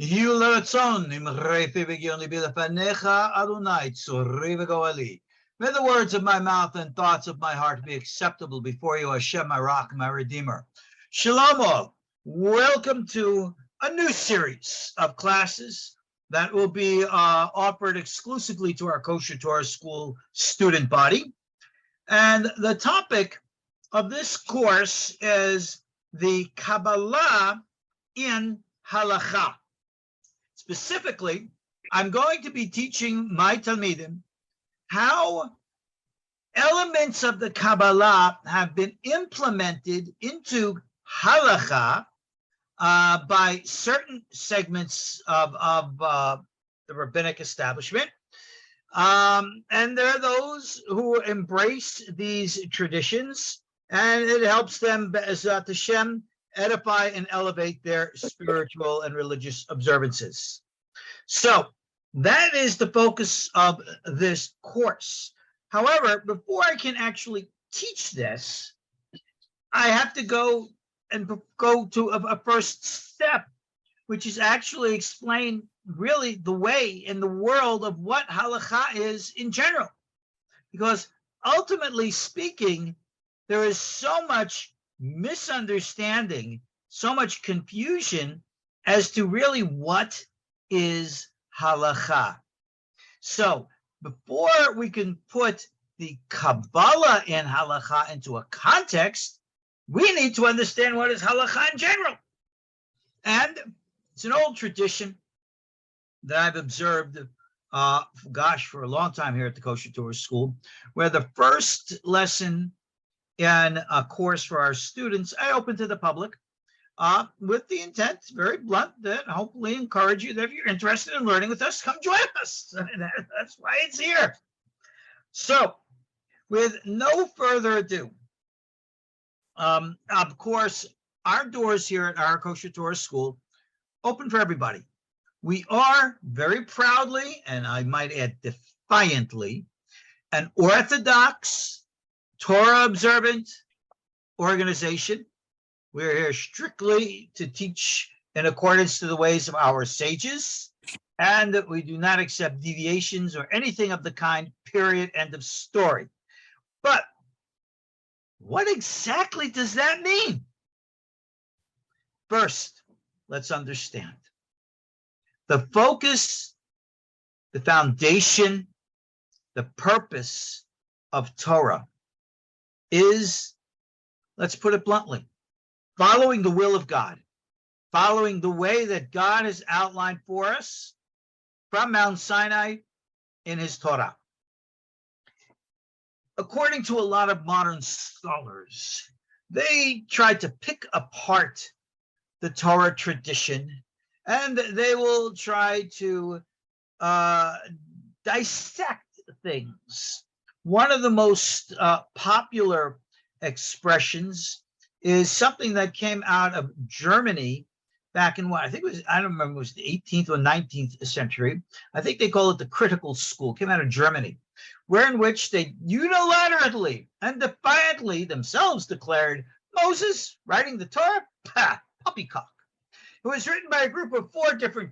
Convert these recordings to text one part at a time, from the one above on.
יהיו לרצון אמרי פי וגיון ליבי לפניך, אדוני צורי וגואלי. May the words of my mouth and thoughts of my heart be acceptable before you, Hashem, my rock, my redeemer. Shalom all. Welcome to a new series of classes that will be offered exclusively to our KosherTorah School student body. And the topic of this course is the Kabbalah in Halakha. Specifically, I'm going to be teaching my Talmidim how elements of the Kabbalah have been implemented into Halakha by certain segments of the rabbinic establishment. And there are those who embrace these traditions, and it helps them, Be'ezrat Hashem, edify and elevate their spiritual and religious observances. So that is the focus of this course. However, before I can actually teach this, I have to go to a first step, which is actually explain really the way in the world of what halakha is in general. Because ultimately speaking, there is so much misunderstanding, so much confusion as to really what is halakha. So before we can put the Kabbalah in halakha into a context, we need to understand what is halakha in general. And it's an old tradition that I've observed, for a long time here at the KosherTorah School, where the first lesson in a course for our students, I open to the public with the intent, very blunt, that hopefully encourage you that if you're interested in learning with us, come join us. That's why it's here. So, with no further ado, of course, our doors here at our KosherTorah School open for everybody. We are very proudly, and I might add defiantly, an orthodox, Torah observant organization. We're here strictly to teach in accordance to the ways of our sages, and that we do not accept deviations or anything of the kind, period, end of story. But what exactly does that mean? First, let's understand. The focus, the foundation, the purpose of Torah is, let's put it bluntly, following the will of God, following the way that God has outlined for us from Mount Sinai in his Torah. According to a lot of modern scholars, they try to pick apart the Torah tradition, and they will try to dissect things. One of the most popular expressions is something that came out of Germany back in what I think it was, I don't remember, it was the 18th or 19th century. I think they call it the critical school, came out of Germany, wherein which they unilaterally and defiantly themselves declared Moses writing the Torah, poppycock. It was written by a group of 4 different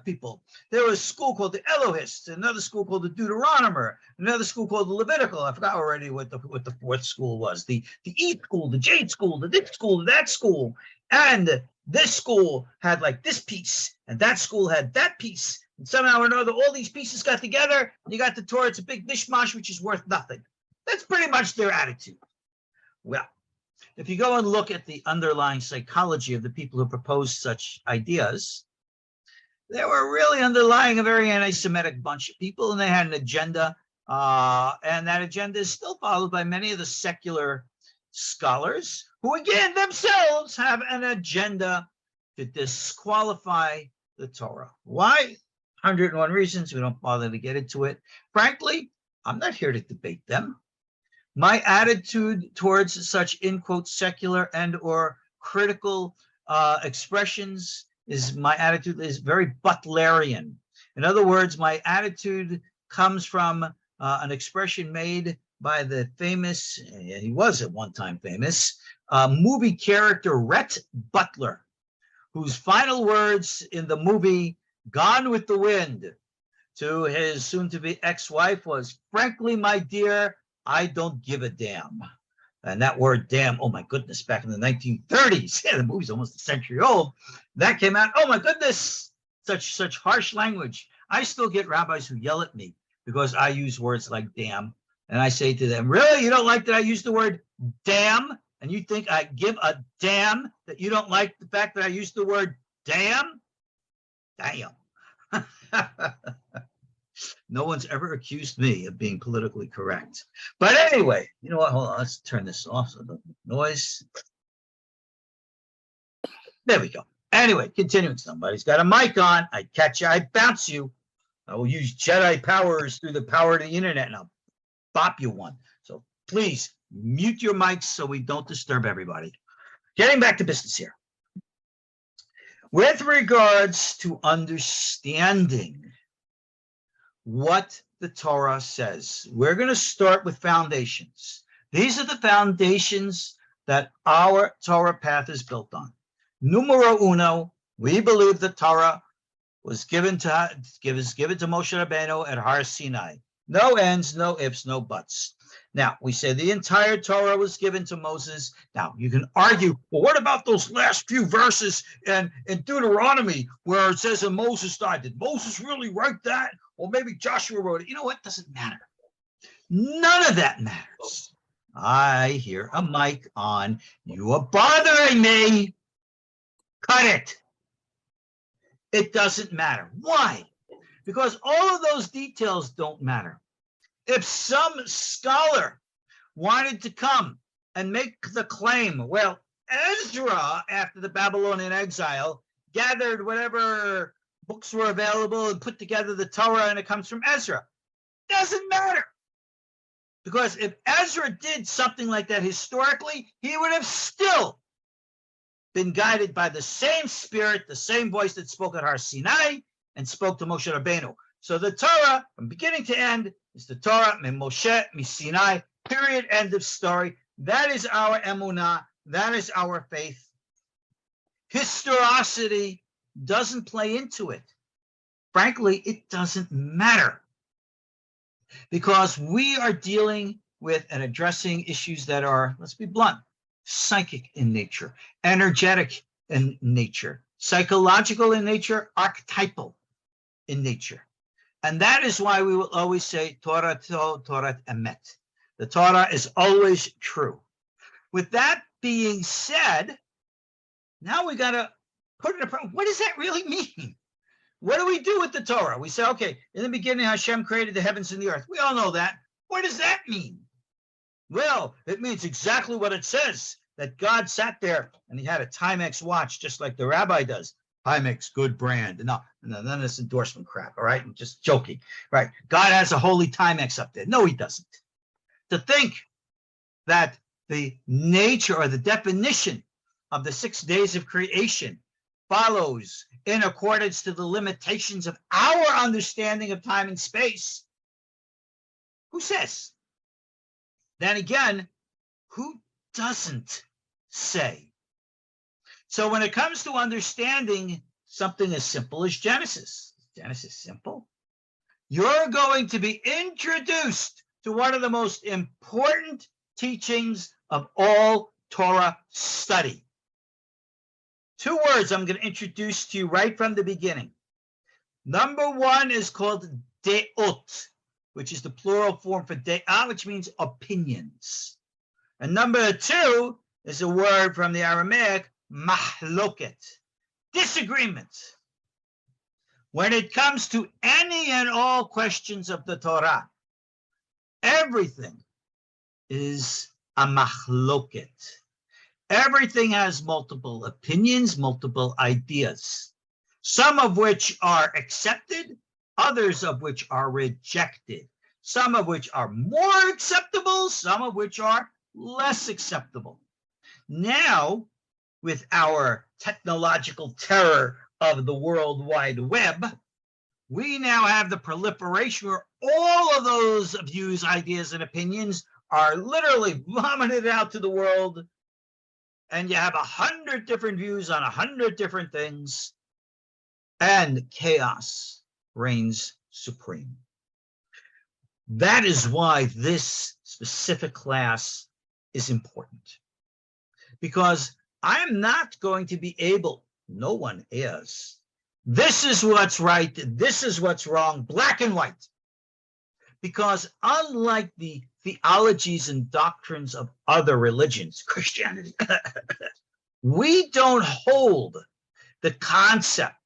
people. There was a school called the Elohists, another school called the Deuteronomer, another school called the Levitical. I forgot already what the 4th school was. The E school, the J school, the this school, that school. And this school had like this piece, and that school had that piece. And somehow or another, all these pieces got together, and you got the Torah. It's a big mishmash, which is worth nothing. That's pretty much their attitude. Well, if you go and look at the underlying psychology of the people who proposed such ideas, they were really underlying a very anti-Semitic bunch of people, and they had an agenda, and that agenda is still followed by many of the secular scholars, who again themselves have an agenda to disqualify the Torah. Why? 101 reasons. We don't bother to get into it. Frankly, I'm not here to debate them. My attitude towards such, in quotes, secular and or critical expressions my attitude is very Butlerian. In other words, my attitude comes from an expression made by the famous, he was at one time famous, movie character Rhett Butler, whose final words in the movie Gone with the Wind to his soon-to-be ex-wife was, "Frankly, my dear, I don't give a damn." And that word damn, oh my goodness, back in the 1930s, yeah, the movie's almost a century old, that came out, oh my goodness, such harsh language. I still get rabbis who yell at me because I use words like damn. And I say to them, really, you don't like that I use the word damn? And you think I give a damn that you don't like the fact that I use the word damn? Damn. No one's ever accused me of being politically correct. But anyway, you know what? Hold on. Let's turn this off so the noise. There we go. Anyway, continuing. Somebody's got a mic on. I catch you. I bounce you. I will use Jedi powers through the power of the internet, and I'll bop you one. So please mute your mics so we don't disturb everybody. Getting back to business here. With regards to understanding what the Torah says, we're going to start with foundations. These are the foundations that our Torah path is built on. Numero uno, we believe the Torah was given to Moshe Rabbeinu at Har Sinai. No ends, no ifs, no buts. Now, we say the entire Torah was given to Moses. Now, you can argue, well, what about those last few verses in Deuteronomy where it says, and Moses died? Did Moses really write that? Or maybe Joshua wrote it. You know what? Doesn't matter. None of that matters. I hear a mic on. You are bothering me. Cut it. It doesn't matter. Why? Because all of those details don't matter. If some scholar wanted to come and make the claim, well, Ezra, after the Babylonian exile, gathered whatever books were available and put together the Torah, and it comes from Ezra. Doesn't matter. Because if Ezra did something like that historically, he would have still been guided by the same spirit, the same voice that spoke at Har Sinai and spoke to Moshe Rabbeinu. So the Torah, from beginning to end, is the Torah, min Moshe, mi Sinai, period, end of story. That is our emunah. That is our faith. Historicity doesn't play into it. Frankly, it doesn't matter. Because we are dealing with and addressing issues that are, let's be blunt, psychic in nature, energetic in nature, psychological in nature, archetypal in nature. And that is why we will always say Torah emet. The Torah is always true. With that being said, now we got to put it apart. What does that really mean? What do we do with the Torah? We say, okay, in the beginning, Hashem created the heavens and the earth. We all know that. What does that mean? Well, it means exactly what it says, that God sat there and he had a Timex watch, just like the rabbi does. Timex, good brand. No, none of this endorsement crap, all right? I'm just joking, right? God has a holy Timex up there. No, he doesn't. To think that the nature or the definition of the 6 days of creation follows in accordance to the limitations of our understanding of time and space. Who says? Then again, who doesn't say? So when it comes to understanding something as simple as Genesis, is Genesis simple? You're going to be introduced to one of the most important teachings of all Torah study. 2 words I'm going to introduce to you right from the beginning. Number 1 is called deot, which is the plural form for de'ah, which means opinions. And number 2 is a word from the Aramaic, mahloket, disagreement. When it comes to any and all questions of the Torah, everything is a mahloket. Everything has multiple opinions, multiple ideas, some of which are accepted, others of which are rejected, some of which are more acceptable, some of which are less acceptable. Now, with our technological terror of the World Wide Web, we now have the proliferation where all of those views, ideas, and opinions are literally vomited out to the world and you have 100 different views on 100 different things, and chaos reigns supreme. That is why this specific class is important, because I am not going to be able, no one is, this is what's right, this is what's wrong, black and white. Because unlike the theologies and doctrines of other religions, Christianity, we don't hold the concept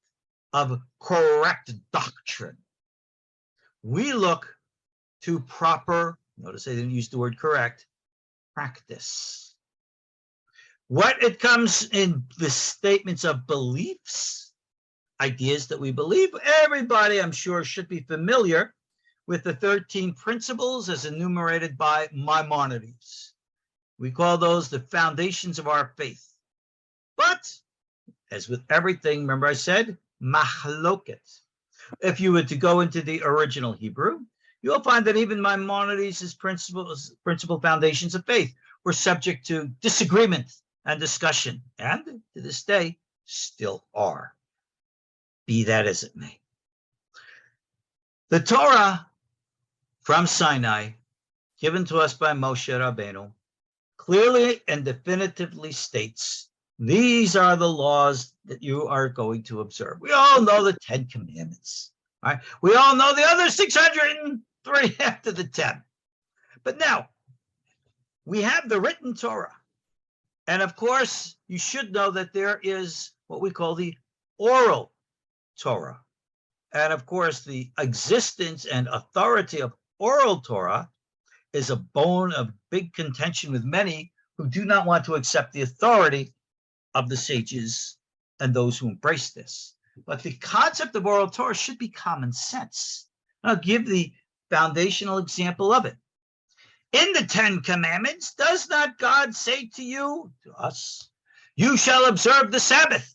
of correct doctrine. We look to proper, notice I didn't use the word correct, practice. What it comes in the statements of beliefs, ideas that we believe, everybody I'm sure should be familiar with the 13 principles as enumerated by Maimonides. We call those the foundations of our faith. But, as with everything, remember I said, mahloket. If you were to go into the original Hebrew, you'll find that even Maimonides' principal foundations of faith were subject to disagreement and discussion, and to this day still are, be that as it may. The Torah from Sinai, given to us by Moshe Rabbeinu, clearly and definitively states, these are the laws that you are going to observe. We all know the 10 Commandments, right? We all know the other 603 after the 10. But now, we have the written Torah. And of course, you should know that there is what we call the oral Torah. And of course, the existence and authority of oral Torah is a bone of big contention with many who do not want to accept the authority of the sages and those who embrace this. But the concept of oral Torah should be common sense. I'll give the foundational example of it. In the 10 Commandments, does not God say to you, to us, you shall observe the Sabbath?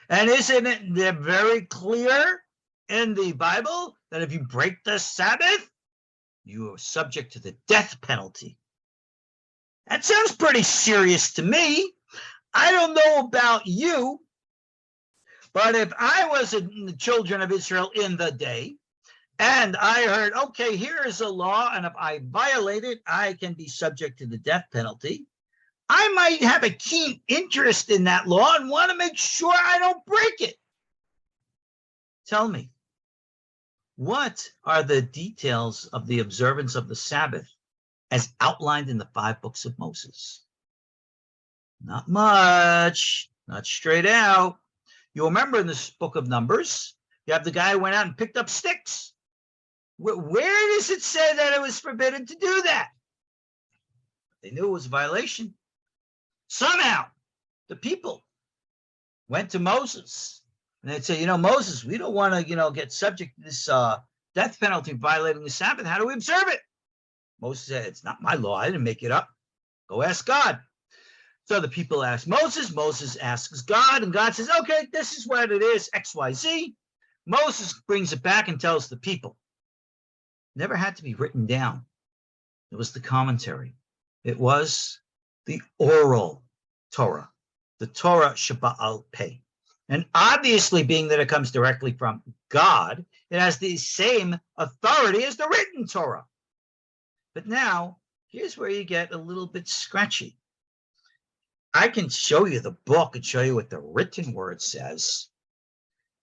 And isn't it very clear in the Bible that if you break the Sabbath, you are subject to the death penalty? That sounds pretty serious to me. I don't know about you, but if I was in the children of Israel in the day, and I heard, okay, here is a law, and if I violate it, I can be subject to the death penalty, I might have a keen interest in that law and want to make sure I don't break it. Tell me, what are the details of the observance of the Sabbath as outlined in the 5 books of Moses? Not much, not straight out. You'll remember in this book of Numbers, you have the guy who went out and picked up sticks. Where does it say that it was forbidden to do that? They knew it was a violation. Somehow, the people went to Moses and they'd say, Moses, we don't want to, get subject to this death penalty violating the Sabbath. How do we observe it? Moses said, it's not my law. I didn't make it up. Go ask God. So the people ask Moses. Moses asks God, and God says, okay, this is what it is, X, Y, Z. Moses brings it back and tells the people. Never had to be written down. It was the commentary. It was the oral Torah, the Torah Sheba'al Peh. And obviously, being that it comes directly from God, it has the same authority as the written Torah. But now, here's where you get a little bit scratchy. I can show you the book and show you what the written word says.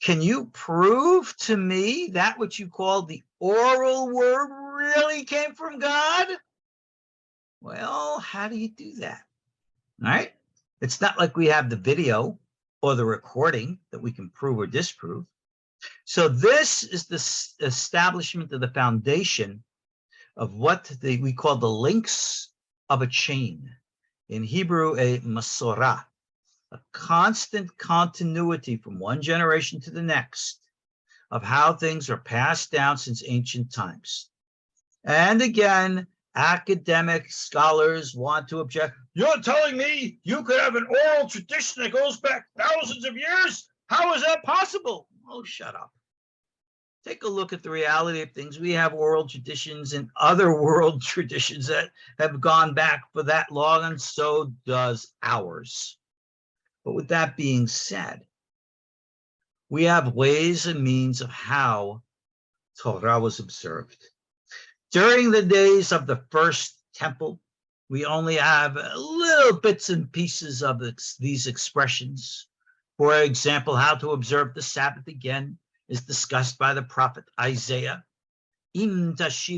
Can you prove to me that which you call the oral word really came from God? Well, how do you do that? All right? It's not like we have the video or the recording that we can prove or disprove. So this is the establishment of the foundation of what we call the links of a chain. In Hebrew, a masorah. A constant continuity from one generation to the next of how things are passed down since ancient times. And again, academic scholars want to object. You're telling me you could have an oral tradition that goes back thousands of years? How is that possible? Oh, shut up. Take a look at the reality of things. We have oral traditions and other world traditions that have gone back for that long, and so does ours. But with that being said, we have ways and means of how Torah was observed. During the days of the first temple, we only have little bits and pieces of these expressions. For example, how to observe the Sabbath again is discussed by the prophet Isaiah. If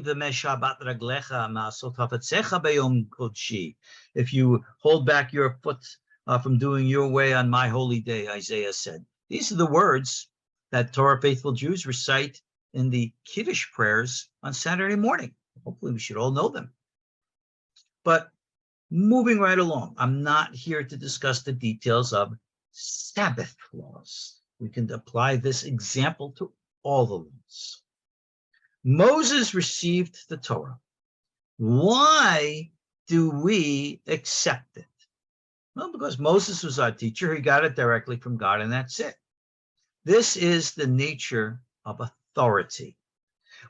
you hold back your foot from doing your way on my holy day, Isaiah said. These are the words that Torah faithful Jews recite in the Kiddush prayers on Saturday morning. Hopefully we should all know them. But moving right along, I'm not here to discuss the details of Sabbath laws. We can apply this example to all the laws. Moses received the Torah. Why do we accept it? Well, because Moses was our teacher. He got it directly from God, and that's it. This is the nature of authority.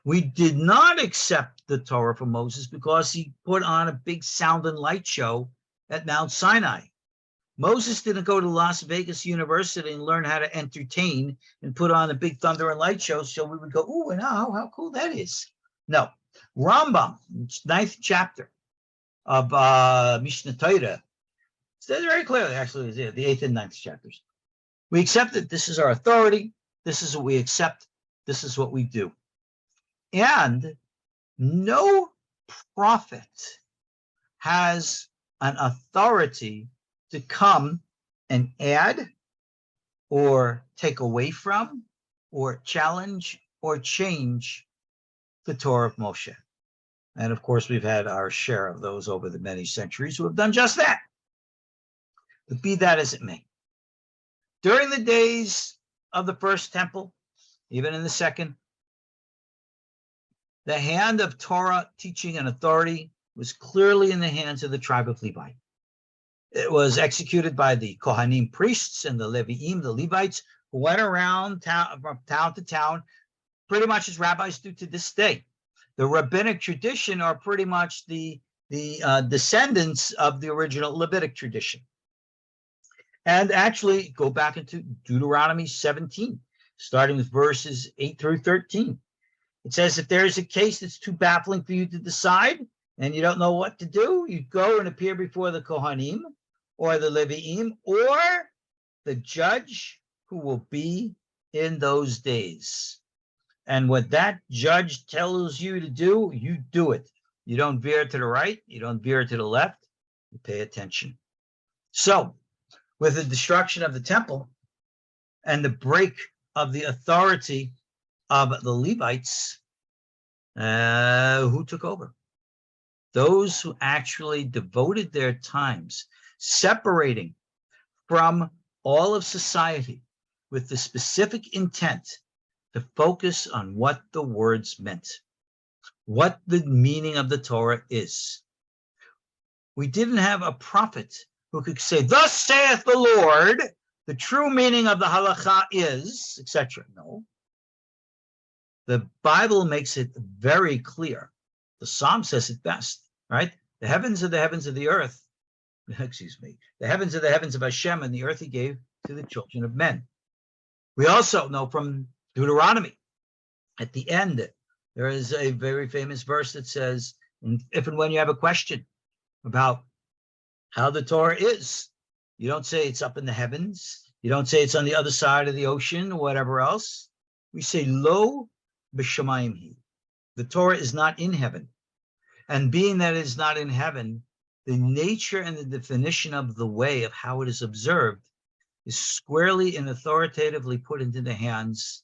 We did not accept the Torah from Moses because he put on a big sound and light show at Mount Sinai. Moses didn't go to Las Vegas University and learn how to entertain and put on a big thunder and light show so we would go, ooh, and how cool that is. No. Rambam, 9th chapter of Mishnah Torah, says very clearly, actually, the 8th and 9th chapters. We accept that this is our authority. This is what we accept. This is what we do. And no prophet has an authority to come and add or take away from or challenge or change the Torah of Moshe. And of course, we've had our share of those over the many centuries who have done just that. But be that as it may, during the days of the first temple, even in the second, the hand of Torah teaching and authority was clearly in the hands of the tribe of Levi. It was executed by the Kohanim priests and the Leviim, the Levites, who went around from town to town, pretty much as rabbis do to this day. The rabbinic tradition are pretty much the descendants of the original Levitic tradition. And actually, go back into Deuteronomy 17, starting with verses 8 through 13. It says, if there is a case that's too baffling for you to decide, and you don't know what to do, you go and appear before the Kohanim, or the Leviim, or the judge who will be in those days. And what that judge tells you to do, you do it. You don't veer to the right, you don't veer to the left, you pay attention. So, with the destruction of the temple and the break of the authority of the Levites, who took over? Those who actually devoted their times separating from all of society with the specific intent to focus on what the words meant, what the meaning of the Torah is. We didn't have a prophet who could say, thus saith the Lord, the true meaning of the Halakha is, etc. No. The Bible makes it very clear. The Psalm says it best, right? The heavens are the heavens of the earth. Excuse me. The heavens are the heavens of Hashem, and the earth he gave to the children of men. We also know from Deuteronomy, at the end, there is a very famous verse that says, if and when you have a question about how the Torah is, you don't say it's up in the heavens. You don't say it's on the other side of the ocean or whatever else. We say, lo b'shamayim hi. The Torah is not in heaven. And being that it is not in heaven, the nature and the definition of the way of how it is observed is squarely and authoritatively put into the hands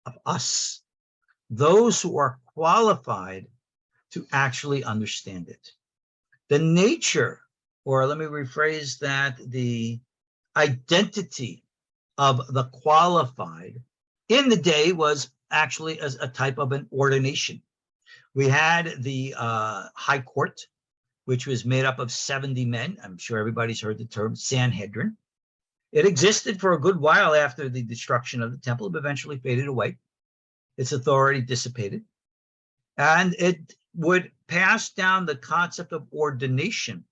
of us, those who are qualified to actually understand it. The nature, or let me rephrase that, the identity of the qualified in the day was actually as a type of an ordination. We had the High Court, which was made up of 70 men. I'm sure everybody's heard the term Sanhedrin. It existed for a good while after the destruction of the temple, but eventually faded away. Its authority dissipated. And it would pass down the concept of ordination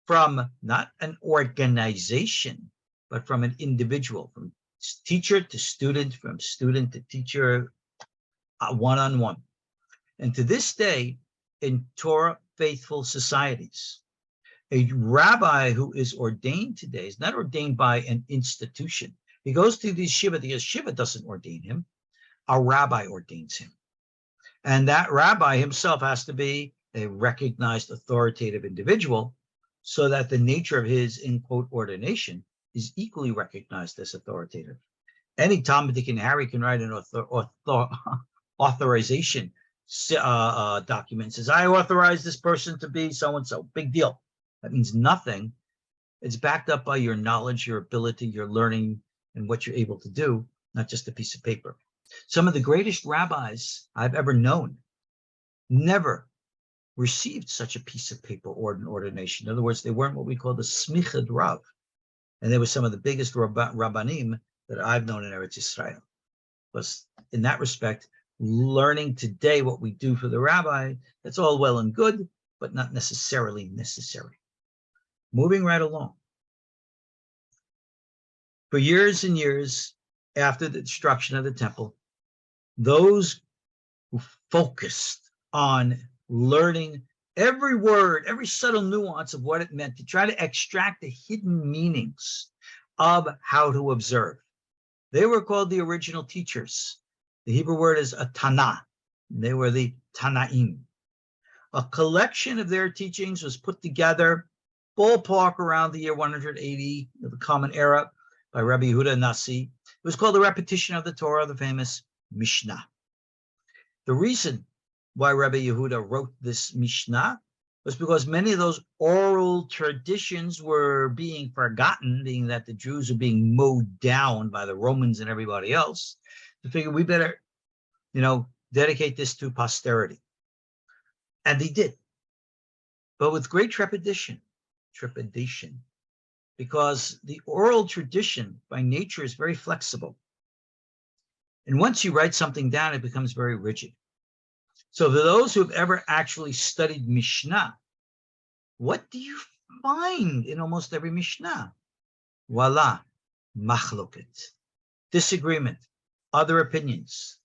from not an organization, but from an individual, from teacher to student, from student to teacher, one-on-one. And to this day, in Torah faithful societies, a rabbi who is ordained today is not ordained by an institution. He goes to the yeshiva. The yeshiva doesn't ordain him. A rabbi ordains him. And that rabbi himself has to be a recognized authoritative individual so that the nature of his, in quote, ordination is equally recognized as authoritative. Any Tom, Dick, and Harry can write an authorization document. Says, I authorize this person to be so-and-so. Big deal. That means nothing. It's backed up by your knowledge, your ability, your learning, and what you're able to do, not just a piece of paper. Some of the greatest rabbis I've ever known never received such a piece of paper or an ordination. In other words, they weren't what we call the smichad rav. And they were some of the biggest rabbanim that I've known in Eretz Yisrael. Because in that respect, learning today what we do for the rabbi, that's all well and good, but not necessarily necessary. Moving right along. For years and years after the destruction of the temple, those who focused on learning every word, every subtle nuance of what it meant to try to extract the hidden meanings of how to observe. They were called the original teachers. The Hebrew word is a Tanah. They were the Tanaim. A collection of their teachings was put together, ballpark around the year 180 of the Common Era, by Rabbi Yehuda Nasi. It was called the repetition of the Torah, the famous Mishnah. The reason why Rabbi Yehuda wrote this Mishnah was because many of those oral traditions were being forgotten, being that the Jews were being mowed down by the Romans and everybody else. To figure we better, dedicate this to posterity. And they did, but with great trepidation, because the oral tradition by nature is very flexible. And once you write something down, it becomes very rigid. So for those who have ever actually studied Mishnah, what do you find in almost every Mishnah? Voila, machloket, disagreement, other opinions.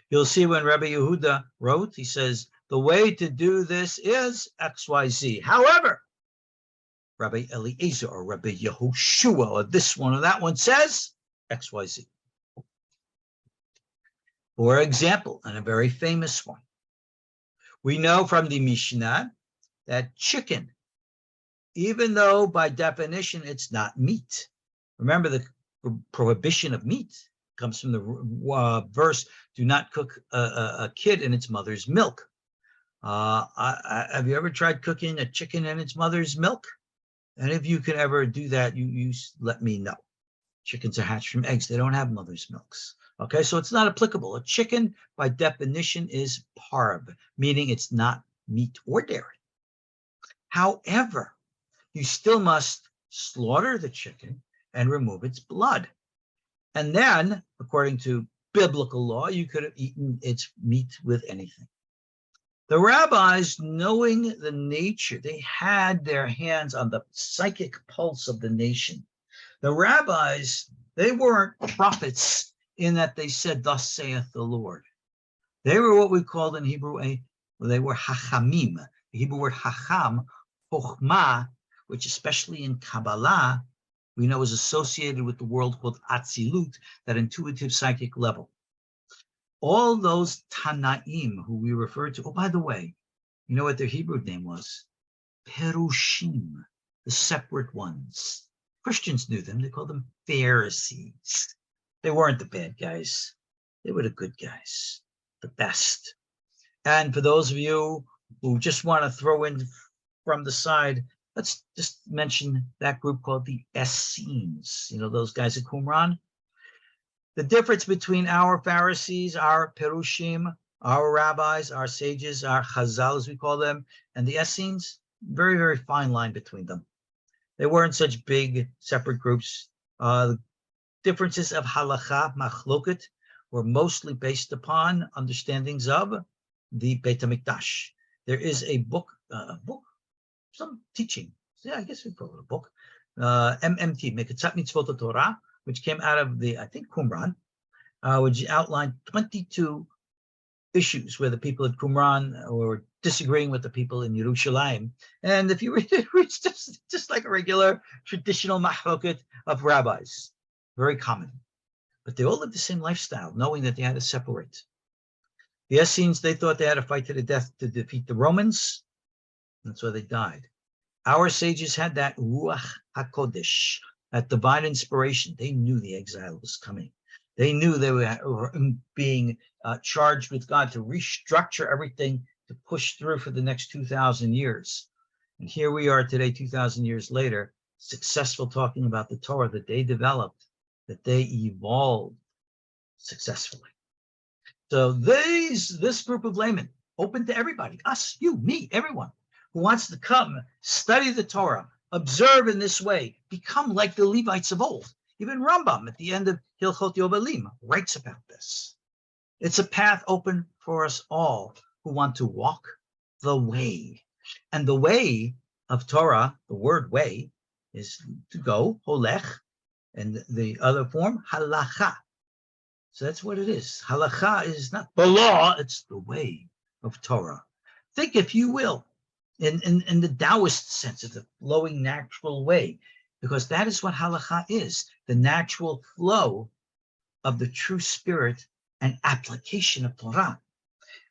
You'll see when Rabbi Yehuda wrote, he says, the way to do this is XYZ. However, Rabbi Eliezer or Rabbi Yehoshua or this one or that one says XYZ. For example, and a very famous one, we know from the Mishnah that chicken, even though by definition it's not meat. Remember, the prohibition of meat comes from the verse, do not cook a kid in its mother's milk. Have you ever tried cooking a chicken in its mother's milk? And if you can ever do that, you let me know. Chickens are hatched from eggs. They don't have mother's milks. Okay, so it's not applicable. A chicken, by definition, is parv, meaning it's not meat or dairy. However, you still must slaughter the chicken and remove its blood. And then, according to biblical law, you could have eaten its meat with anything. The rabbis, knowing the nature, they had their hands on the psychic pulse of the nation. The rabbis, they weren't prophets in that they said, thus saith the Lord. They were what we called in Hebrew, they were hachamim. The Hebrew word hacham, chokhmah, which especially in Kabbalah, we know is associated with the world called Atzilut, that intuitive psychic level. All those Tanaim who we refer to, oh, by the way, you know what their Hebrew name was? Perushim, the separate ones. Christians knew them. They called them Pharisees. They weren't the bad guys. They were the good guys, the best. And for those of you who just want to throw in from the side, let's just mention that group called the Essenes. You know, those guys at Qumran? The difference between our Pharisees, our Perushim, our rabbis, our sages, our Chazal, as we call them, and the Essenes, very, very fine line between them. They weren't such big separate groups. The differences of Halakha, Machloket, were mostly based upon understandings of the Beit HaMikdash. There is a book, some teaching Yeah, I guess we call it a book. MMT, Meketzat Mitzvot Torah, which came out of the, I think, Qumran, which outlined 22 issues where the people at Qumran were disagreeing with the people in Yerushalayim. And if you read it, it's just like a regular traditional mahloket of rabbis, very common. But they all lived the same lifestyle, knowing that they had to separate. The Essenes, they thought they had to fight to the death to defeat the Romans. That's why they died. Our sages had that Ruach HaKodesh, that divine inspiration. They knew the exile was coming. They knew they were being charged with God to restructure everything to push through for the next 2,000 years. And here we are today, 2,000 years later, successful talking about the Torah that they developed, that they evolved successfully. So this group of laymen, open to everybody, us, you, me, everyone who wants to come, study the Torah, observe in this way, become like the Levites of old. Even Rambam at the end of Hilchot Yovelim writes about this. It's a path open for us all who want to walk the way. And the way of Torah, the word way, is to go, holech, and the other form, halakha. So that's what it is. Halakha is not the law, it's the way of Torah. Think, if you will, in the Taoist sense, of the flowing natural way, because that is what halakha is, the natural flow of the true spirit and application of Torah.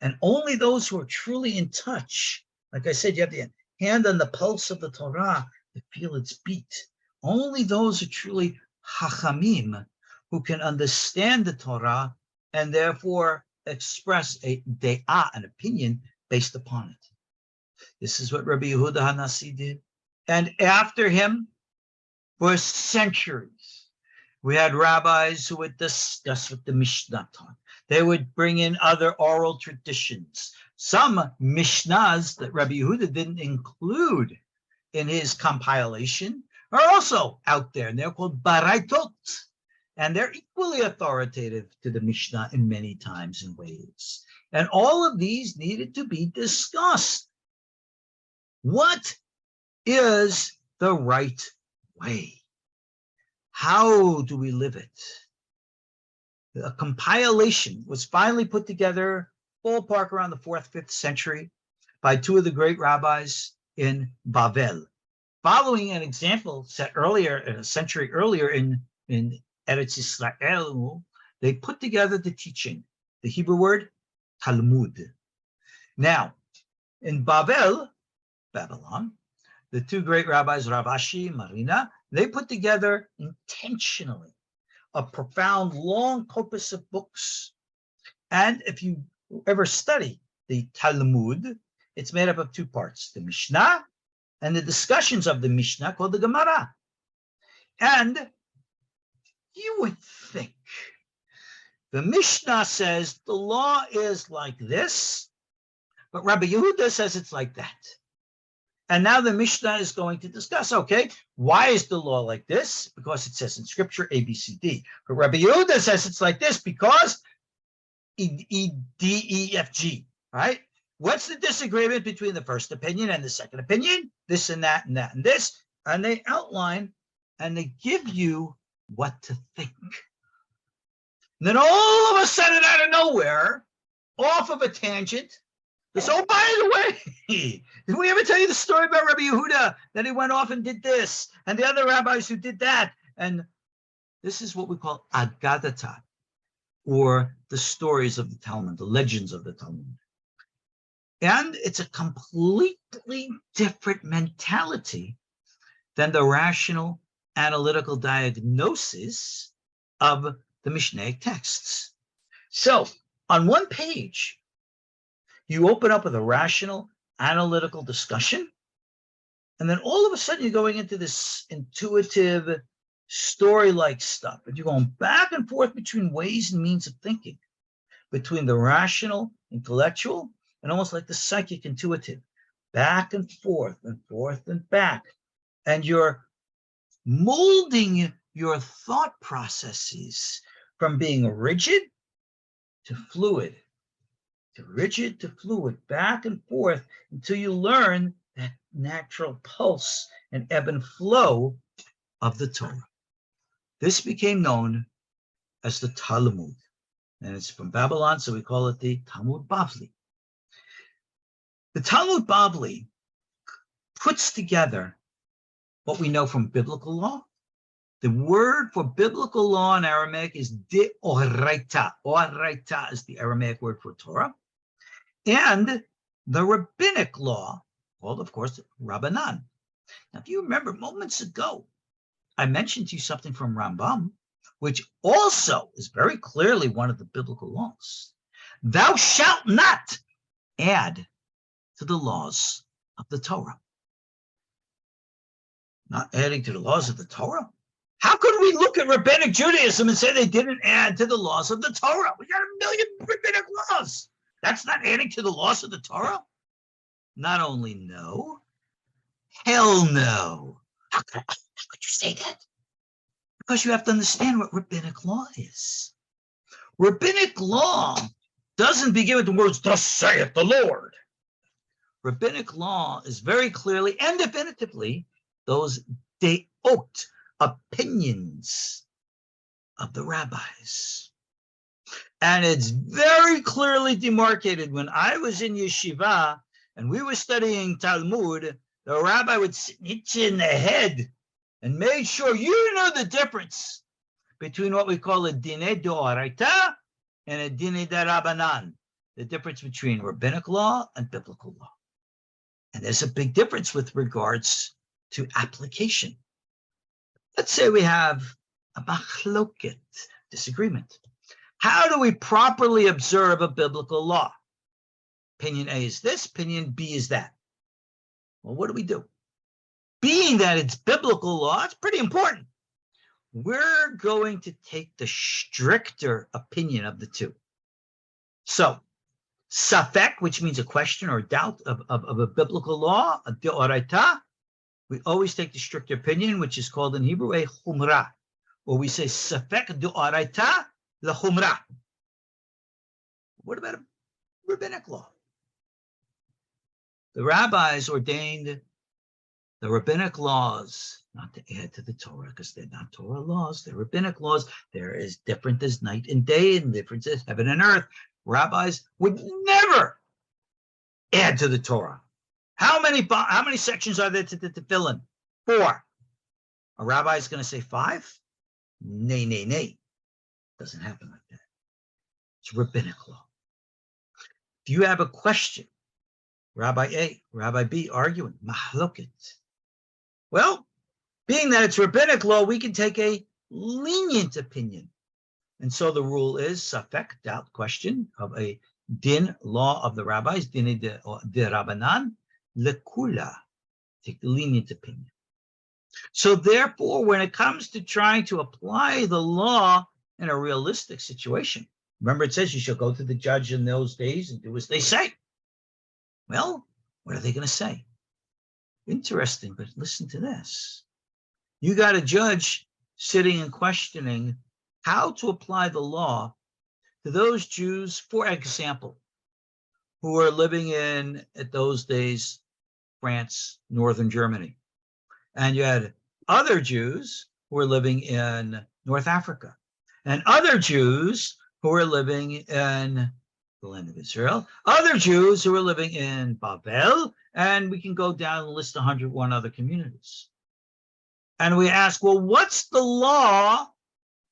And only those who are truly in touch, like I said, you have the hand on the pulse of the Torah to feel its beat. Only those who truly hachamim, who can understand the Torah and therefore express a de'ah, an opinion based upon it. This is what Rabbi Yehuda HaNasi did. And after him, for centuries, we had rabbis who would discuss what the Mishnah taught. They would bring in other oral traditions. Some Mishnahs that Rabbi Yehuda didn't include in his compilation are also out there, and they're called Baraitot. And they're equally authoritative to the Mishnah in many times and ways. And all of these needed to be discussed. What is the right way? How do we live it? A compilation was finally put together, ballpark around the 4th, 5th century, by two of the great rabbis in Bavel, following an example set earlier, a century earlier in Eretz Yisrael. They put together the teaching, the Hebrew word Talmud. Now, in Babylon, the two great rabbis, Rav Ashi and Marina, they put together intentionally a profound, long corpus of books. And if you ever study the Talmud, it's made up of two parts, the Mishnah and the discussions of the Mishnah called the Gemara. And you would think the Mishnah says the law is like this, but Rabbi Yehuda says it's like that. And now the Mishnah is going to discuss, okay, why is the law like this? Because it says in Scripture A, B, C, D. But Rabbi Yehuda says it's like this because E, D, E, F, G, right? What's the disagreement between the first opinion and the second opinion? This and that and that and this. And they outline and they give you what to think. And then all of a sudden, out of nowhere, off of a tangent, this, oh, by the way, did we ever tell you the story about Rabbi Yehuda, that he went off and did this, and the other rabbis who did that? And this is what we call Agadata, or the stories of the Talmud, the legends of the Talmud. And it's a completely different mentality than the rational analytical diagnosis of the Mishnaic texts. So on one page, you open up with a rational analytical discussion, and then all of a sudden you're going into this intuitive story-like stuff, and you're going back and forth between ways and means of thinking, between the rational, intellectual, and almost like the psychic intuitive, back and forth and back. And you're molding your thought processes from being rigid to fluid, to rigid to fluid, back and forth, until you learn that natural pulse and ebb and flow of the Torah. This became known as the Talmud, and it's from Babylon, so we call it the Talmud Bavli. The Talmud Bavli puts together what we know from biblical law. The word for biblical law in Aramaic is de'oraita. Oraita is the Aramaic word for Torah. And the rabbinic law, called, of course, Rabbanan. Now, if you remember moments ago, I mentioned to you something from Rambam, which also is very clearly one of the biblical laws. Thou shalt not add to the laws of the Torah. Not adding to the laws of the Torah? How could we look at rabbinic Judaism and say they didn't add to the laws of the Torah? We got a million rabbinic laws. That's not adding to the laws of the Torah? Not only no, hell no. How could you say that? Because you have to understand what rabbinic law is. Rabbinic law doesn't begin with the words, thus saith the Lord. Rabbinic law is very clearly and definitively those deot, opinions of the rabbis. And it's very clearly demarcated. When I was in yeshiva and we were studying Talmud, the rabbi would hit you in the head and made sure you know the difference between what we call a dinei d'oraita and a dinei d'Rabbanan, the difference between rabbinic law and biblical law. And there's a big difference with regards to application. Let's say we have a machloket, disagreement. How do we properly observe a biblical law? Opinion A is this, opinion B is that. Well, what do? Being that it's biblical law, it's pretty important. We're going to take the stricter opinion of the two. So, safek, which means a question or doubt of a biblical law, a deoraita, we always take the stricter opinion, which is called in Hebrew a chumrah, or we say safek deoraita lechumrah. What about a rabbinic law? The rabbis ordained the rabbinic laws not to add to the Torah because they're not Torah laws. They're rabbinic laws. They're as different as night and day and different as heaven and earth. Rabbis would never add to the Torah. How many sections are there to fill in? 4. A rabbi is going to say 5? Nay. Doesn't happen like that. It's rabbinic law. If you have a question, Rabbi A, Rabbi B arguing, mahloket. Well, being that it's rabbinic law, we can take a lenient opinion. And so the rule is, safek, doubt, question, of a din, law of the rabbis, din de Rabbanan, lekula, take the lenient opinion. So therefore, when it comes to trying to apply the law in a realistic situation, remember it says you shall go to the judge in those days and do as they say. Well, what are they going to say? Interesting, but listen to this. You got a judge sitting and questioning how to apply the law to those Jews, for example, who were living in, at those days, France, northern Germany. And you had other Jews who were living in North Africa, and other Jews who were living in the land of Israel, other Jews who were living in Babel, and we can go down and list 101 other communities. And we ask, well, what's the law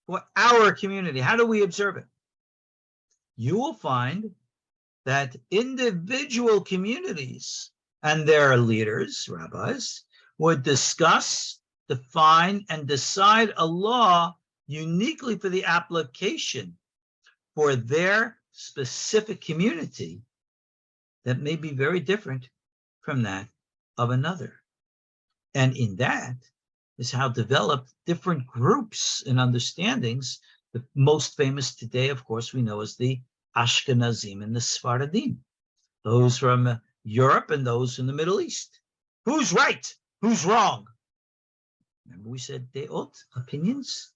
for our community? How do we observe it? You will find that individual communities and their leaders, rabbis, would discuss, define, and decide a law uniquely for the application for their specific community that may be very different from that of another. And in that is how developed different groups and understandings. The most famous today, of course, we know as the Ashkenazim and the Sfaradim, those from Europe and those in the Middle East. Who's right? Who's wrong? Remember we said deot, opinions?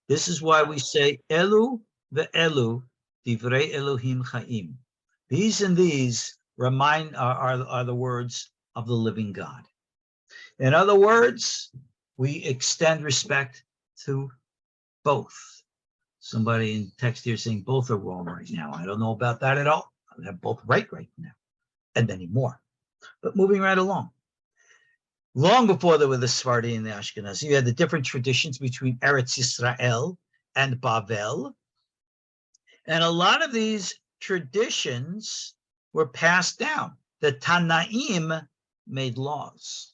This is why we say elu ve'elu divrei Elohim chaim. These and these are the words of the living God. In other words, we extend respect to both. Somebody in text here saying both are wrong right now. I don't know about that at all. I have both right now, and many more. But moving right along. Long before there were the Sephardi and the Ashkenazi, you had the different traditions between Eretz Yisrael and Bavel. And a lot of these traditions were passed down. The Tanaim made laws.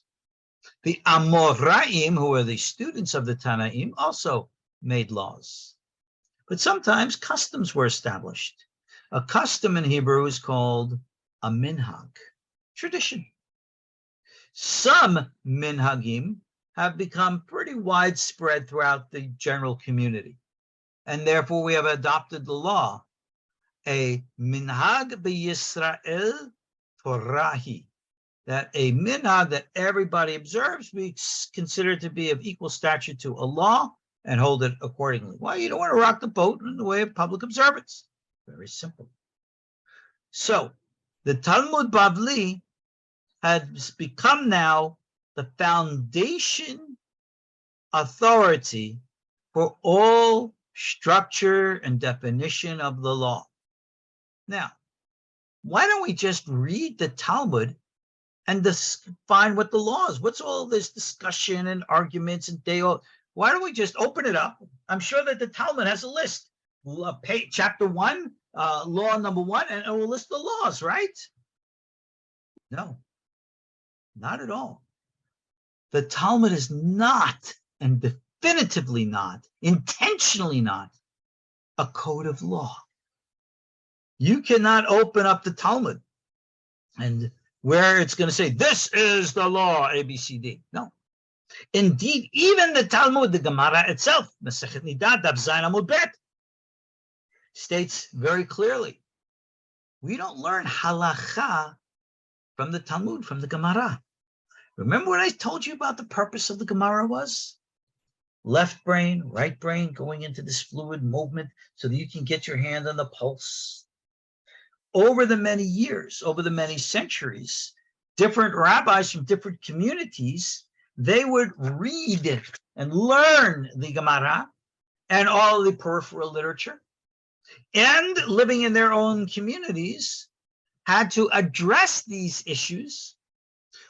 The Amoraim, who were the students of the Tanaim, also made laws. But sometimes customs were established. A custom in Hebrew is called a minhag, tradition. Some minhagim have become pretty widespread throughout the general community. And therefore we have adopted the law, a minhag b'Yisrael Torahi, that a minhag that everybody observes we consider to be of equal stature to a law and hold it accordingly. Well, you don't want to rock the boat in the way of public observance. Very simple. So the Talmud Bavli has become now the foundation authority for all structure and definition of the law. Now, why don't we just read the Talmud and define what the law is? What's all this discussion and arguments and why don't we just open it up? I'm sure that the Talmud has a list. Chapter 1, law number 1, and it will list the laws, right? No, not at all. The Talmud is not, and definitively not, intentionally not, a code of law. You cannot open up the Talmud and where it's going to say, this is the law, A, B, C, D. No. Indeed, even the Talmud, the Gemara itself, Masechet Nidad, Daf Zayin Amud Bet, states very clearly, we don't learn halakha from the Talmud, from the Gemara. Remember what I told you about the purpose of the Gemara was? Left brain, right brain, going into this fluid movement so that you can get your hand on the pulse. Over the many years, over the many centuries, different rabbis from different communities, they would read and learn the Gemara and all the peripheral literature, and living in their own communities, had to address these issues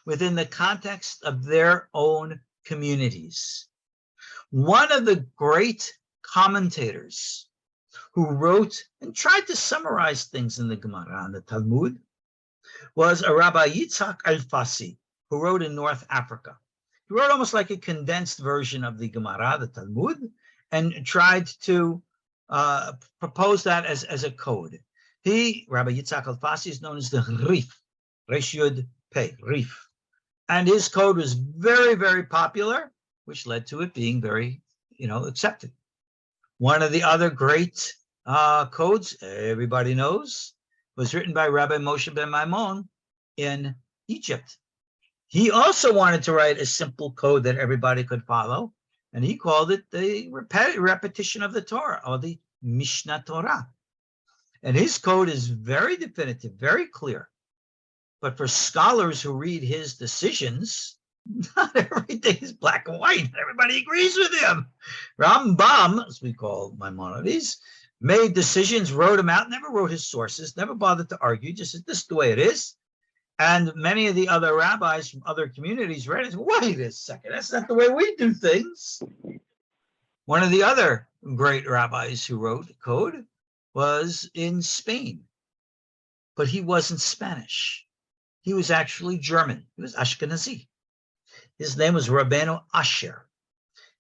within the context of their own communities. One of the great commentators who wrote and tried to summarize things in the Gemara and the Talmud was a Rabbi Yitzhak Alfasi, who wrote in North Africa. He wrote almost like a condensed version of the Gemara, the Talmud, and tried to propose that as a code. Rabbi Yitzhak Alfasi, is known as the Rif, Resh Yud Pei, Rif. And his code was very, very popular, which led to it being very, accepted. One of the other great codes, everybody knows, was written by Rabbi Moshe ben Maimon in Egypt. He also wanted to write a simple code that everybody could follow, and he called it the repetition of the Torah, or the Mishnah Torah. And his code is very definitive, very clear. But for scholars who read his decisions, not everything is black and white. Everybody agrees with him. Rambam, as we call Maimonides, made decisions, wrote them out, never wrote his sources, never bothered to argue, just said, this is the way it is. And many of the other rabbis from other communities read it and said, wait a second, that's not the way we do things. One of the other great rabbis who wrote the code was in Spain, but he wasn't Spanish. He was actually German. He was Ashkenazi. His name was Rabbeinu Asher,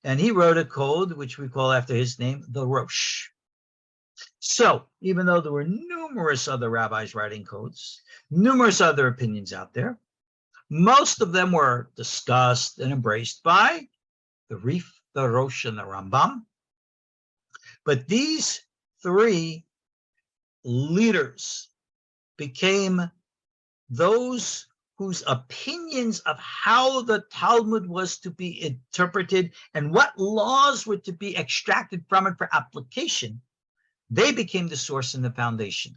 and he wrote a code which we call after his name, the Rosh. So even though there were numerous other rabbis writing codes, numerous other opinions out there, most of them were discussed and embraced by the Rif, the Rosh, and the Rambam. But these three leaders became those whose opinions of how the Talmud was to be interpreted and what laws were to be extracted from it for application, they became the source and the foundation.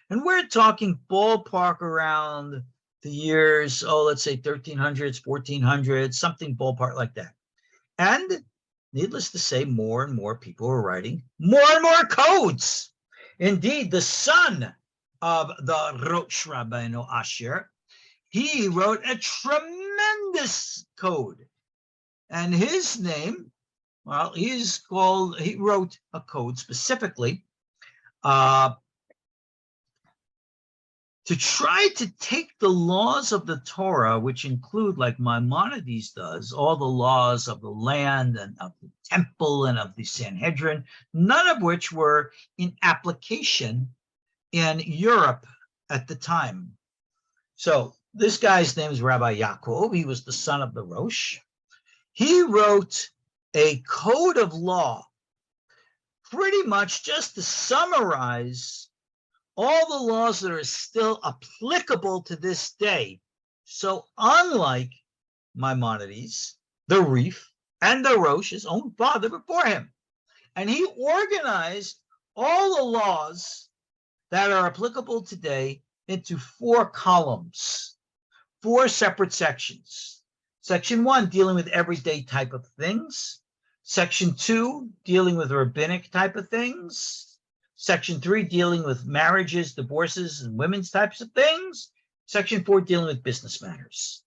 And we're talking ballpark around the years, let's say 1300s, 1400s, something ballpark like that. And needless to say, more and more people were writing more and more codes. Indeed, the son of the Rosh Rabbeinu Asher, he wrote a tremendous code. And his name, well, he wrote a code specifically to try to take the laws of the Torah, which include, like Maimonides does, all the laws of the land and of the temple and of the Sanhedrin, none of which were in application in Europe at the time. So this guy's name is Rabbi Ya'aqob. He was the son of the Rosh. He wrote a code of law, pretty much just to summarize all the laws that are still applicable to this day. So unlike Maimonides, the Rif, and the Rosh, his own father before him. And he organized all the laws that are applicable today into 4 columns, 4 separate sections. Section 1, dealing with everyday type of things. Section 2, dealing with rabbinic type of things. Section 3, dealing with marriages, divorces, and women's types of things. Section 4, dealing with business matters.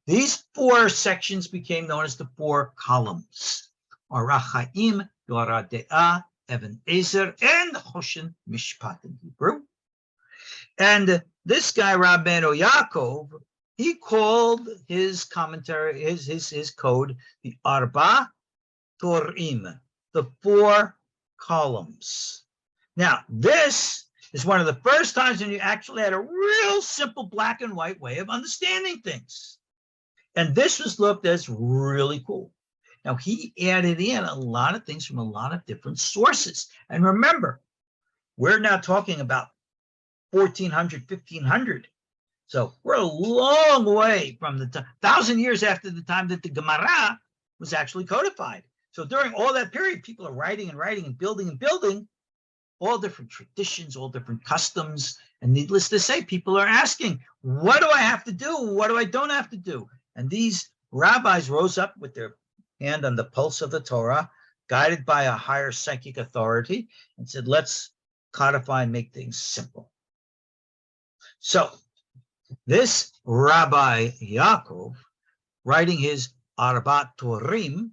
These 4 sections became known as the 4 columns. Orach Chaim, Dora De'ah, Even Ezer, and Choshen Mishpat in Hebrew. And this guy, Rabbeinu Ya'aqob, he called his commentary, his code, the Arba Torim, the 4 columns. Now, this is one of the first times when you actually had a real simple black and white way of understanding things. And this was looked as really cool. Now, he added in a lot of things from a lot of different sources. And remember, we're now talking about 1400, 1500. So we're a long way from the 1,000 years after the time that the Gemara was actually codified. So during all that period, people are writing and writing and building, all different traditions, all different customs. And needless to say, people are asking, what do I have to do? What do I don't have to do? And these rabbis rose up with their hand on the pulse of the Torah, guided by a higher psychic authority, and said, let's codify and make things simple. So this Rabbi Ya'aqob, writing his Arba Torim,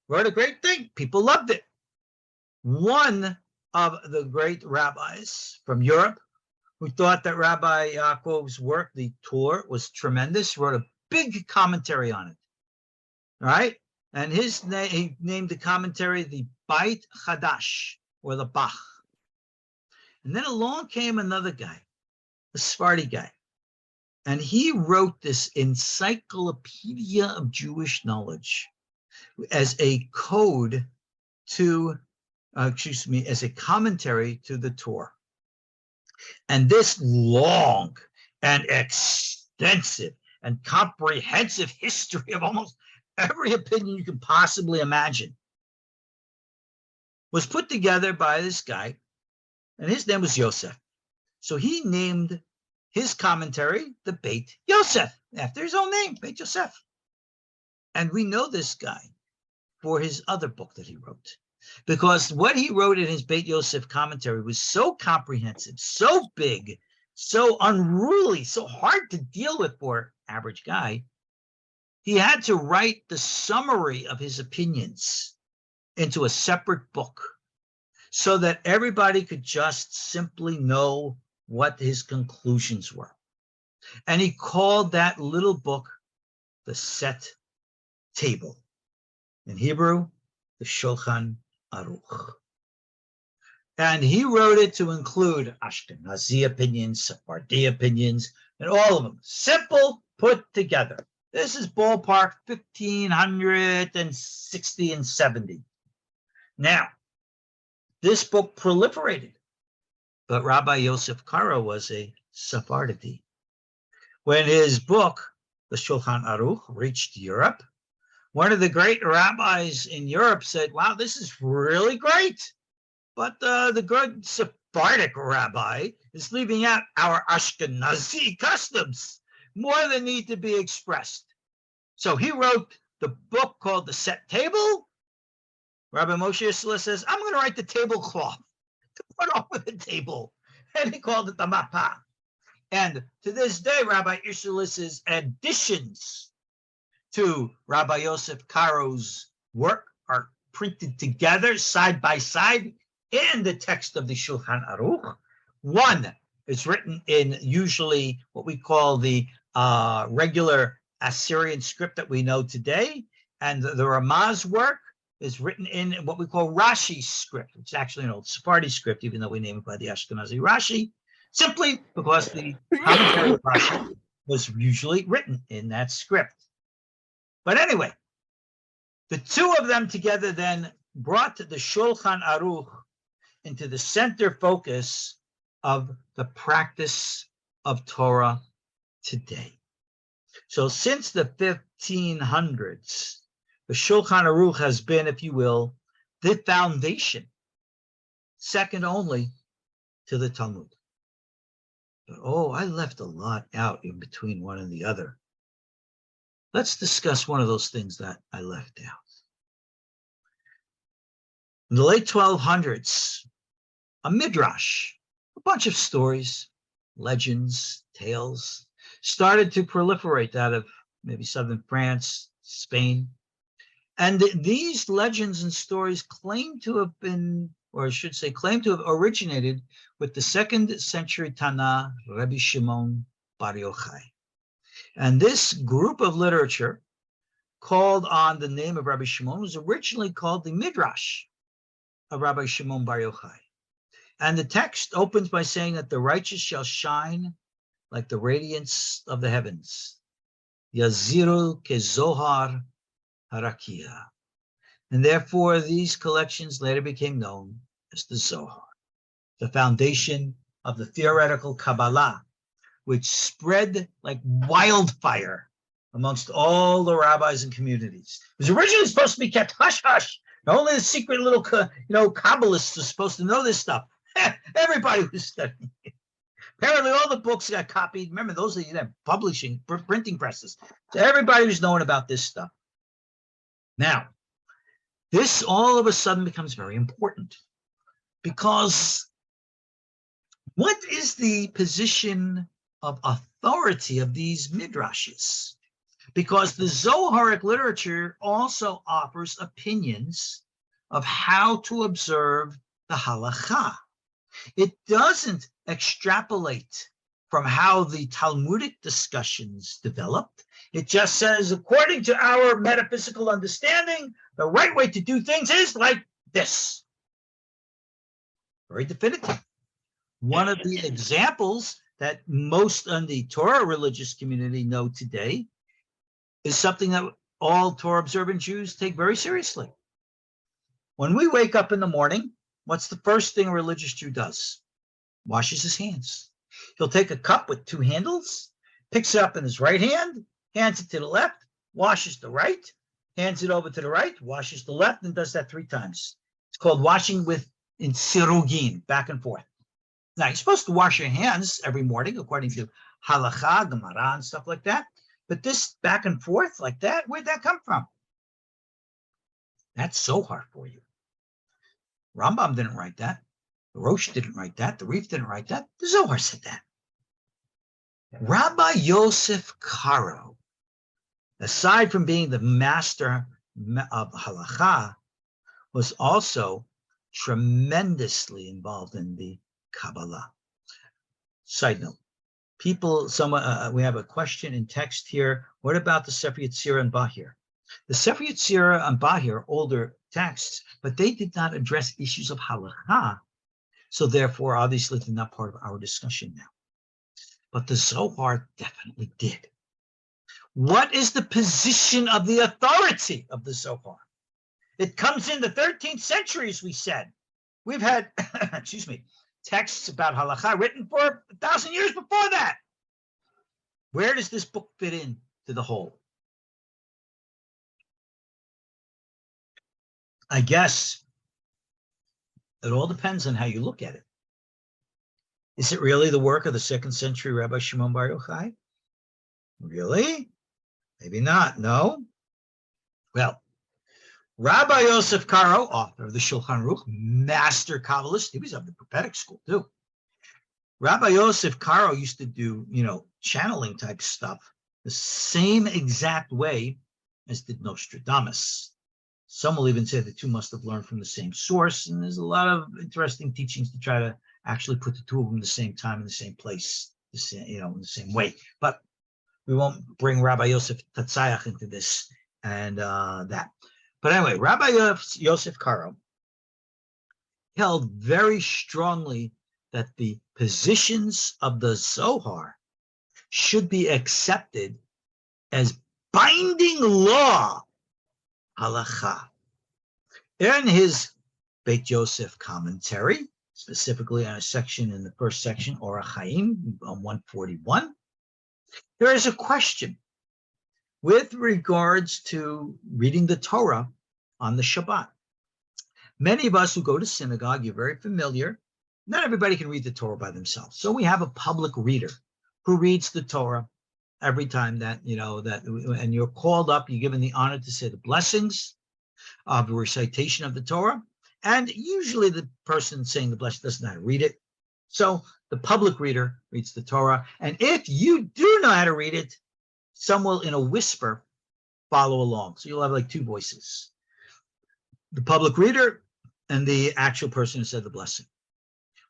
wrote a great thing. People loved it. One of the great rabbis from Europe who thought that Rabbi Ya'aqob's work, the Torah, was tremendous, wrote a big commentary on it. All right? And he named the commentary the Beit Chadash, or the Bach. And then along came another guy, a Sephardi guy. And he wrote this encyclopedia of Jewish knowledge as a code to, as a commentary to the Torah. And this long and extensive and comprehensive history of almost every opinion you can possibly imagine was put together by this guy, and his name was Yosef. So he named his commentary the Beit Yosef, after his own name, Beit Yosef. And we know this guy for his other book that he wrote, because what he wrote in his Beit Yosef commentary was so comprehensive, so big, so unruly, so hard to deal with for an average guy. He had to write the summary of his opinions into a separate book so that everybody could just simply know what his conclusions were. And he called that little book the Set Table. In Hebrew, the Shulchan Aruch. And he wrote it to include Ashkenazi opinions, Sephardi opinions, and all of them. Simple, put together. This is ballpark 1560 and 70. Now, this book proliferated, but Rabbi Yosef Karo was a Sephardi. When his book, the Shulchan Aruch, reached Europe, one of the great rabbis in Europe said, wow, this is really great. But the good Sephardic rabbi is leaving out our Ashkenazi customs. More than need to be expressed. So he wrote the book called The Set Table. Rabbi Moshe Yisrael says, I'm going to write the tablecloth to put over the table. And he called it the Mappa. And to this day, Rabbi Yisrael's additions to Rabbi Yosef Karo's work are printed together side by side in the text of the Shulchan Aruch. One is written in usually what we call the regular Assyrian script that we know today, and the Ramah's work is written in what we call Rashi's script, which is actually an old Sephardi script, even though we name it by the Ashkenazi Rashi, simply because the commentary of Rashi was usually written in that script. But anyway, the two of them together then brought the Shulchan Aruch into the center focus of the practice of Torah today. So since the 1500s, the Shulchan Aruch has been, if you will, the foundation, second only to the Talmud. But, I left a lot out in between one and the other. Let's discuss one of those things that I left out. In the late 1200s, a midrash, a bunch of stories, legends, tales, started to proliferate out of maybe southern France, Spain. And these legends and stories claim to have been, or I should say, claim to have originated with the 2nd century Tana, Rabbi Shimon Bar Yochai. And this group of literature called on the name of Rabbi Shimon was originally called the Midrash of Rabbi Shimon Bar Yochai. And the text opens by saying that the righteous shall shine like the radiance of the heavens. Yaziru kezohar harakia. And therefore, these collections later became known as the Zohar, the foundation of the theoretical Kabbalah, which spread like wildfire amongst all the rabbis and communities. It was originally supposed to be kept hush-hush. Only the secret little, Kabbalists are supposed to know this stuff. Everybody was studying it. Apparently, all the books got copied. Remember, those are that publishing, printing presses. So everybody was knowing about this stuff. Now, this all of a sudden becomes very important because what is the position of authority of these midrashes? Because the Zoharic literature also offers opinions of how to observe the Halakha. It doesn't extrapolate from how the Talmudic discussions developed. It just says, according to our metaphysical understanding, the right way to do things is like this. Very definitive. One of the examples that most in the Torah religious community know today is something that all Torah observant Jews take very seriously. When we wake up in the morning, what's the first thing a religious Jew does? Washes his hands. He'll take a cup with two handles, picks it up in his right hand, hands it to the left, washes the right, hands it over to the right, washes the left, and does that 3 times. It's called washing in sirugin, back and forth. Now, you're supposed to wash your hands every morning, according to Halakha, Gemara, and stuff like that. But this back and forth like that, where'd that come from? That's Zohar for you. Rambam didn't write that. The Rosh didn't write that. The Rif didn't write that. The Zohar said that. Rabbi Yosef Karo, aside from being the master of Halakha, was also tremendously involved in the Kabbalah. Side note, we have a question in text here. What about the Sefer Yetzirah and Bahir? The Sefer Yetzirah and Bahir are older texts, but they did not address issues of Halakha, so therefore, obviously, they're not part of our discussion now. But the Zohar definitely did. What is the position of the authority of the Zohar? It comes in the 13th century, as we said. We've had, texts about Halakha written for 1,000 years before that. Where does this book fit in to the whole? I guess it all depends on how you look at it. Is it really the work of the 2nd century Rabbi Shimon Bar Yochai? Really? Maybe not, no? Well, Rabbi Yosef Karo, author of the Shulchan Aruch, master Kabbalist, he was of the prophetic school too. Rabbi Yosef Karo used to do, channeling type stuff the same exact way as did Nostradamus. Some will even say the two must have learned from the same source, and there's a lot of interesting teachings to try to actually put the two of them at the same time in the same place, in the same way. But we won't bring Rabbi Yosef Tatzayach into this and that. But anyway, Rabbi Yosef Karo held very strongly that the positions of the Zohar should be accepted as binding law, Halakha. In his Beit Yosef commentary, specifically on a section in the first section, Orach Chaim, on 141, there is a question with regards to reading the Torah on the Shabbat. Many of us who go to synagogue, you're very familiar. Not everybody can read the Torah by themselves. So we have a public reader who reads the Torah every time and you're called up, you're given the honor to say the blessings of the recitation of the Torah. And usually the person saying the blessing doesn't know how to read it. So the public reader reads the Torah. And if you do know how to read it, some will, in a whisper, follow along. So you'll have like two voices. The public reader and the actual person who said the blessing.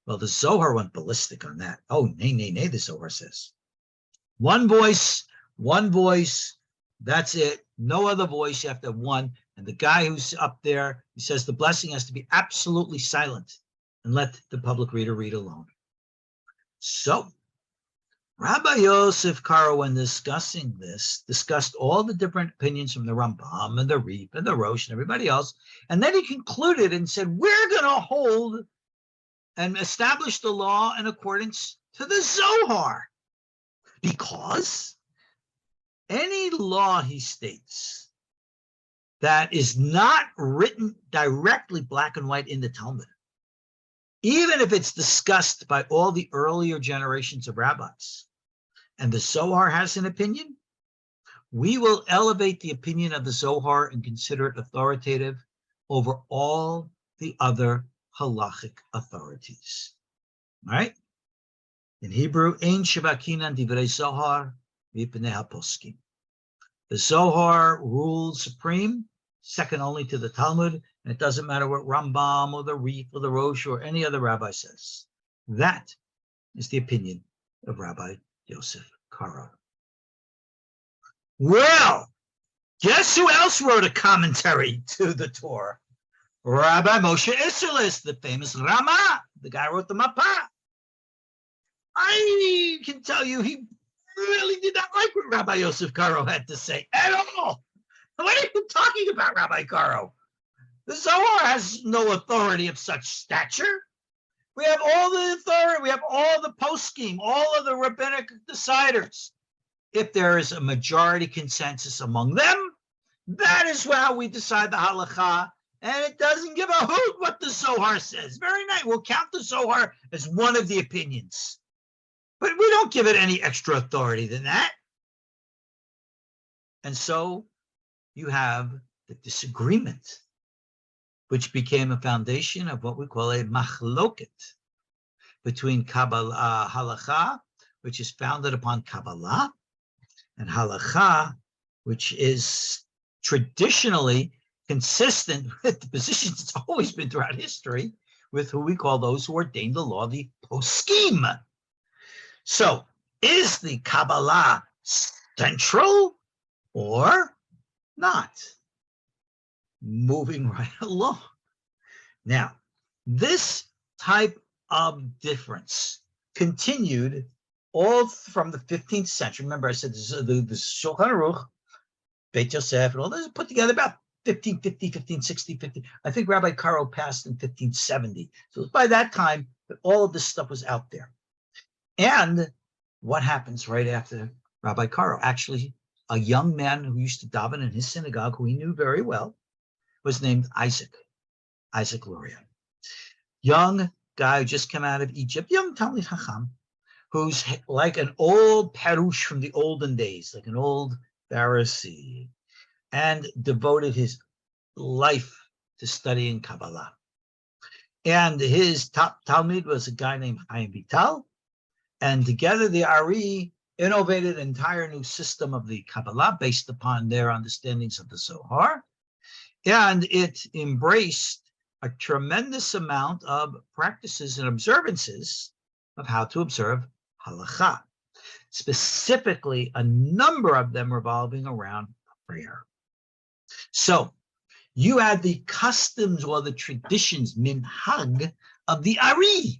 Well, the Zohar went ballistic on that. Oh, nay, the Zohar says. One voice, that's it. No other voice, you have to have one. And the guy who's up there, he says the blessing has to be absolutely silent and let the public reader read alone. So, Rabbi Yosef Karo, when discussing this, discussed all the different opinions from the Rambam and the Reef and the Rosh and everybody else. And then he concluded and said, we're going to hold and establish the law in accordance to the Zohar. Because any law, he states, that is not written directly black and white in the Talmud, even if it's discussed by all the earlier generations of rabbis, and the Zohar has an opinion, we will elevate the opinion of the Zohar and consider it authoritative over all the other Halakhic authorities. All right? In Hebrew, Ein Shevakinan Divrei Zohar V'Pnei HaPoskim. The Zohar rules supreme, second only to the Talmud, and it doesn't matter what Rambam or the Reef or the Rosh or any other rabbi says. That is the opinion of Rabbi Yosef Karo. Well, guess who else wrote a commentary to the Torah? Rabbi Moshe Isserles, the famous Rama, the guy who wrote the Mapah. I can tell you he really did not like what Rabbi Yosef Karo had to say at all. What are you talking about, Rabbi Karo? The Zohar has no authority of such stature. We have all the authority, we have all the poskim, all of the rabbinic deciders. If there is a majority consensus among them, that is how we decide the halakha, and it doesn't give a hoot what the Zohar says. Very nice. We'll count the Zohar as one of the opinions, but we don't give it any extra authority than that. And so you have the disagreement, which became a foundation of what we call a machloket between Kabbalah, Halakha, which is founded upon Kabbalah, and Halakha, which is traditionally consistent with the positions it's always been throughout history, with who we call those who ordain the law, the poskim. So, is the Kabbalah central or not? Moving right along. Now, this type of difference continued all from the 15th century. Remember, I said the Shulchan Aruch, Beit Yosef, and all this put together about 1550, 1560, 50. I think Rabbi Karo passed in 1570. So it was by that time that all of this stuff was out there. And what happens right after Rabbi Karo? Actually, a young man who used to daven in his synagogue, who he knew very well, was named Isaac Luria. Young guy who just came out of Egypt, young Talmid Chacham, who's like an old Perush from the olden days, like an old Pharisee, and devoted his life to studying Kabbalah. And his top Talmud was a guy named Chaim Vital, and together the Ari innovated an entire new system of the Kabbalah based upon their understandings of the Zohar, and it embraced a tremendous amount of practices and observances of how to observe Halakha, specifically a number of them revolving around prayer. So you had the customs or the traditions, minhag, of the Ari,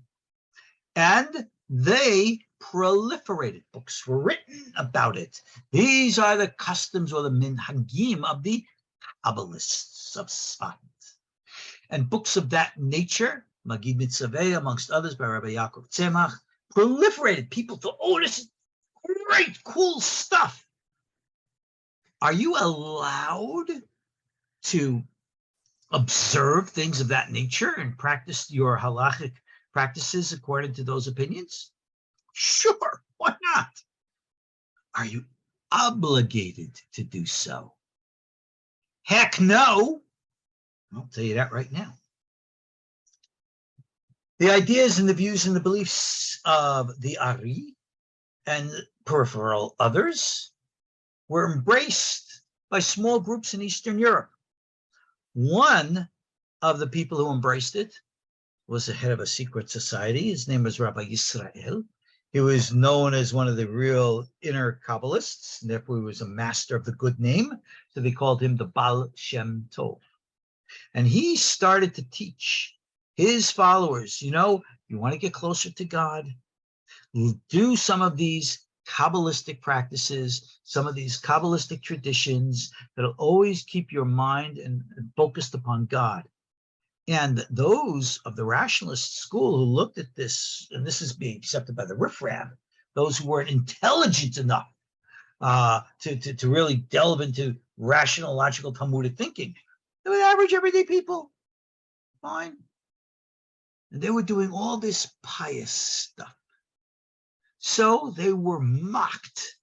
and they proliferated. Books were written about it. These are the customs or the minhagim of the Kabbalists of Sfat. And books of that nature, Magid Mitzaveh, amongst others, by Rabbi Ya'aqob Tzemach, proliferated. People thought, oh, this is great, cool stuff. Are you allowed to observe things of that nature and practice your halachic practices according to those opinions? Sure, why not? Are you obligated to do so? Heck no. I'll tell you that right now. The ideas and the views and the beliefs of the Ari and peripheral others were embraced by small groups in Eastern Europe. One of the people who embraced it was the head of a secret society. His name was Rabbi Yisrael. He was known as one of the real inner Kabbalists, and therefore he was a master of the good name. So they called him the Baal Shem Tov. And he started to teach his followers, you want to get closer to God, do some of these Kabbalistic practices, some of these Kabbalistic traditions that'll always keep your mind and focused upon God. And those of the rationalist school who looked at this, and this is being accepted by the riffraff, those who weren't intelligent enough to really delve into rational, logical, Talmudic thinking, they were average, everyday people. Fine. And they were doing all this pious stuff. So they were mocked.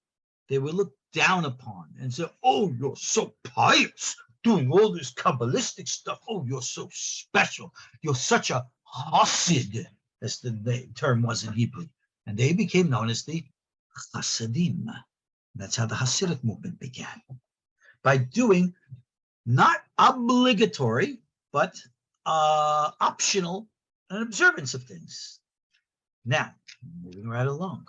They were looked down upon and said, oh, you're so pious, doing all this Kabbalistic stuff. Oh, you're so special. You're such a Hasid, as the term was in Hebrew. And they became known as the Hasidim. That's how the Hasidic movement began. By doing not obligatory, but optional and observance of things. Now, moving right along.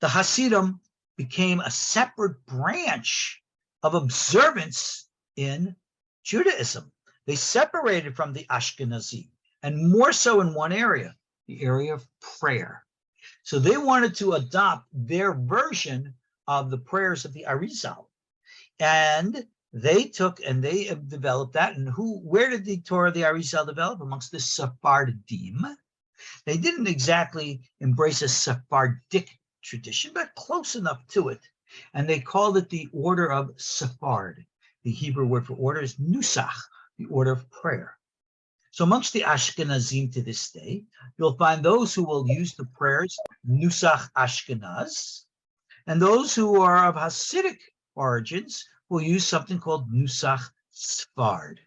The Hasidim became a separate branch of observance in Judaism. They separated from the Ashkenazi, and more so in one area, the area of prayer. So they wanted to adopt their version of the prayers of the Ari'zal. And they took and they have developed that. And where did the Torah of the Ariel develop? Amongst the Sephardim. They didn't exactly embrace a Sephardic tradition, but close enough to it. And they called it the order of Sephard. The Hebrew word for order is Nusach, the order of prayer. So amongst the Ashkenazim to this day, you'll find those who will use the prayers Nusach Ashkenaz, and those who are of Hasidic origins will use something called Nusach Sfard,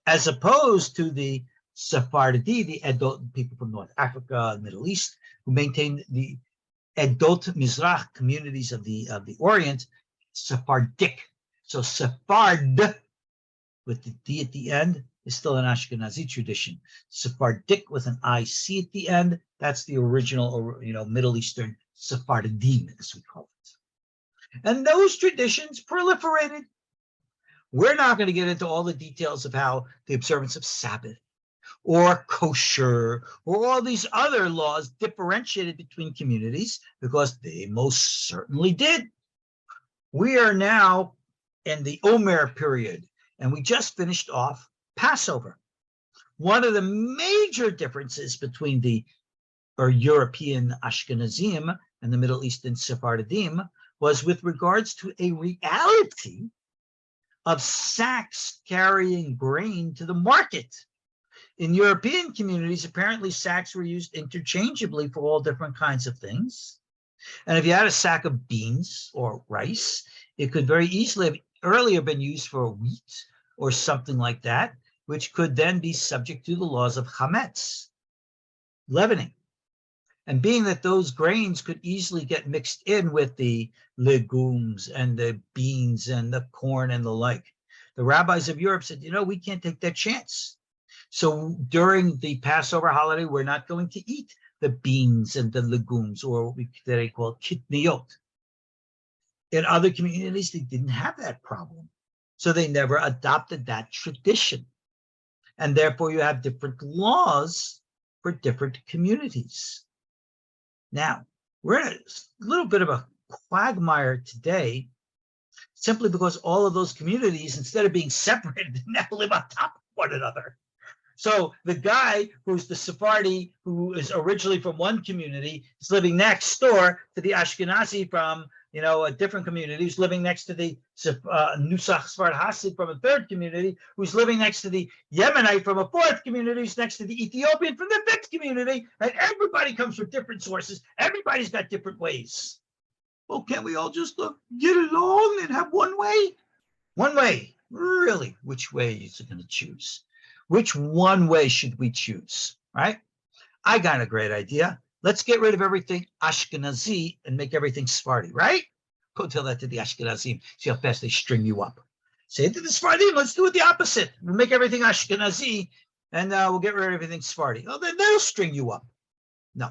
as opposed to the Sephardi, the Edot people from North Africa and Middle East, who maintain the Edot Mizrach communities of the Orient, Sephardic. So Sephard with the D at the end is still an Ashkenazi tradition. Sephardic with an IC at the end, that's the original, Middle Eastern Sephardim, as we call it. And those traditions proliferated. We're not going to get into all the details of how the observance of Sabbath or kosher or all these other laws differentiated between communities, because they most certainly did. We are now in the Omer period, and we just finished off Passover. One of the major differences between the European Ashkenazim and the Middle Eastern Sephardim was with regards to a reality of sacks carrying grain to the market. In European communities, apparently sacks were used interchangeably for all different kinds of things. And if you had a sack of beans or rice, it could very easily have earlier been used for wheat or something like that, which could then be subject to the laws of chametz, leavening. And being that those grains could easily get mixed in with the legumes and the beans and the corn and the like, the rabbis of Europe said, we can't take that chance. So during the Passover holiday, we're not going to eat the beans and the legumes, or what they call kitniot. In other communities, they didn't have that problem. So they never adopted that tradition. And therefore, you have different laws for different communities. Now, we're in a little bit of a quagmire today, simply because all of those communities, instead of being separated, now live on top of one another. So the guy who's the Sephardi, who is originally from one community, is living next door to the Ashkenazi from, a different community, who's living next to the Nusach Sfard Hasid from a third community, who's living next to the Yemenite from a fourth community, who's next to the Ethiopian from the fifth community, and everybody comes from different sources. Everybody's got different ways. Well, can't we all just get along and have one way? One way. Really, which way is it going to choose? Which one way should we choose, right? I got a great idea. Let's get rid of everything Ashkenazi and make everything Sephardi, right? Go tell that to the Ashkenazim. See how fast they string you up. Say it to the Sephardim, let's do it the opposite. We'll make everything Ashkenazi and we'll get rid of everything Sephardi. Oh, then they'll string you up. No.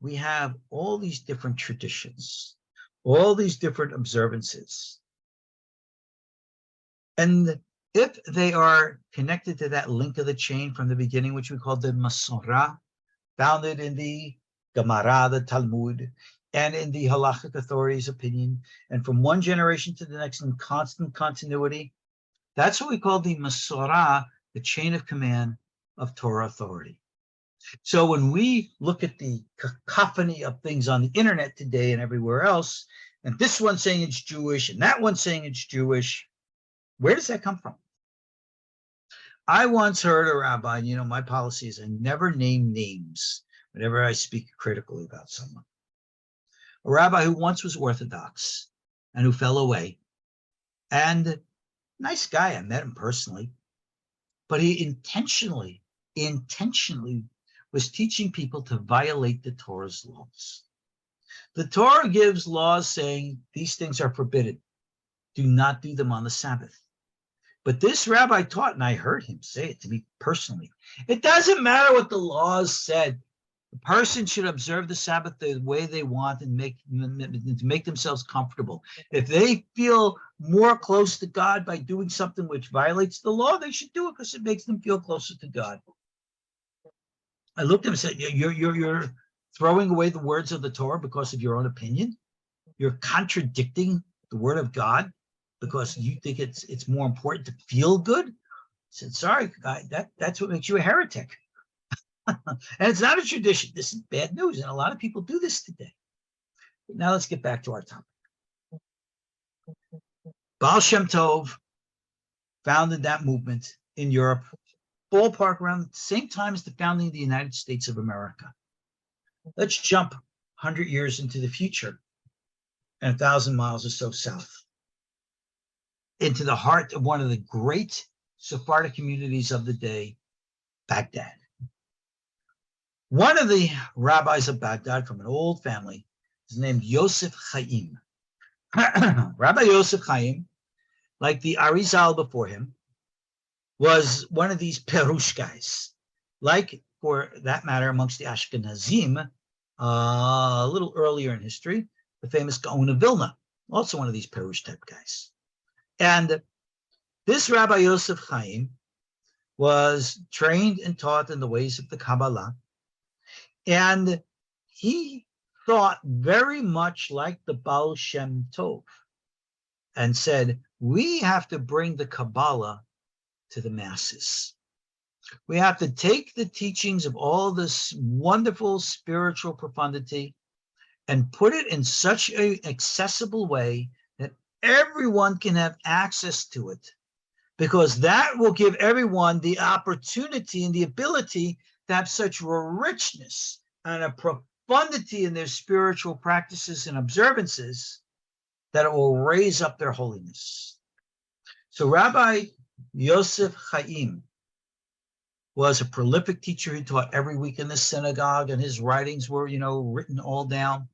We have all these different traditions, all these different observances. And if they are connected to that link of the chain from the beginning, which we call the Masorah, founded in the Gemara, the Talmud, and in the Halakhic authorities' opinion, and from one generation to the next in constant continuity, that's what we call the Masorah, the chain of command of Torah authority. So when we look at the cacophony of things on the internet today and everywhere else, and this one saying it's Jewish and that one saying it's Jewish, where does that come from? I once heard a rabbi, my policy is I never name names whenever I speak critically about someone. A rabbi who once was Orthodox and who fell away, and nice guy, I met him personally, but he intentionally was teaching people to violate the Torah's laws. The Torah gives laws saying these things are forbidden. Do not do them on the Sabbath. But this rabbi taught, and I heard him say it to me personally, it doesn't matter what the laws said. The person should observe the Sabbath the way they want and make themselves comfortable. If they feel more close to God by doing something which violates the law, they should do it because it makes them feel closer to God. I looked at him and said, you're throwing away the words of the Torah because of your own opinion. You're contradicting the word of God because you think it's more important to feel good. I said, sorry, guy, that's what makes you a heretic. And it's not a tradition. This is bad news, and a lot of people do this today. But now let's get back to our topic. Baal Shem Tov founded that movement in Europe, ballpark around the same time as the founding of the United States of America. Let's jump 100 years into the future and 1,000 miles or so south, into the heart of one of the great Sephardic communities of the day, Baghdad. One of the rabbis of Baghdad from an old family is named Yosef Chaim. Rabbi Yosef Chaim, like the Ari'zal before him, was one of these Perush guys, like, for that matter, amongst the Ashkenazim, a little earlier in history, the famous Gaon of Vilna, also one of these Perush type guys. And this Rabbi Yosef Chaim was trained and taught in the ways of the Kabbalah, and he thought very much like the Baal Shem Tov and said, we have to bring the Kabbalah to the masses. We have to take the teachings of all this wonderful spiritual profundity and put it in such an accessible way that everyone can have access to it because that will give everyone the opportunity and the ability to have such a richness and a profundity in their spiritual practices and observances that it will raise up their holiness. So Rabbi Yosef Chaim was a prolific teacher. He taught every week in the synagogue, and his writings were, written all down.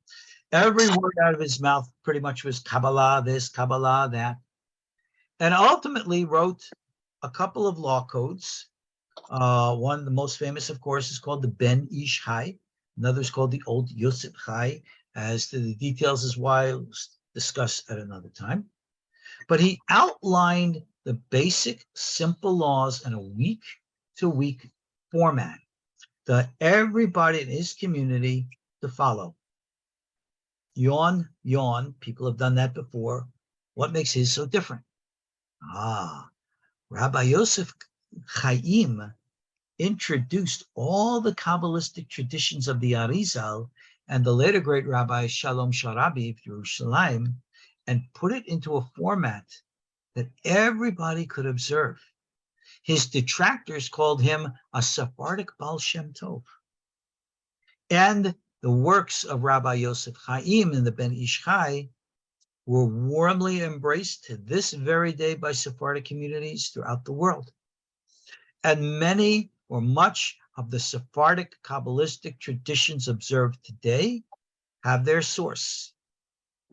Every word out of his mouth pretty much was Kabbalah this, Kabbalah that. And ultimately wrote a couple of law codes. One, the most famous, of course, is called the Ben Ish Chai. Another is called the Old Yosef Chai. As to the details is why I'll discuss at another time. But he outlined the basic, simple laws in a week-to-week format that everybody in his community to follow. Yawn, people have done that before. What makes his so different? Rabbi Yosef Chaim introduced all the Kabbalistic traditions of the Ari'zal and the later great Rabbi Shalom Sharabi of Yerushalayim, and put it into a format that everybody could observe. His detractors called him a Sephardic Baal Shem Tov. And the works of Rabbi Yosef Chaim in the Ben Ish Chai were warmly embraced to this very day by Sephardic communities throughout the world. And many or much of the Sephardic Kabbalistic traditions observed today have their source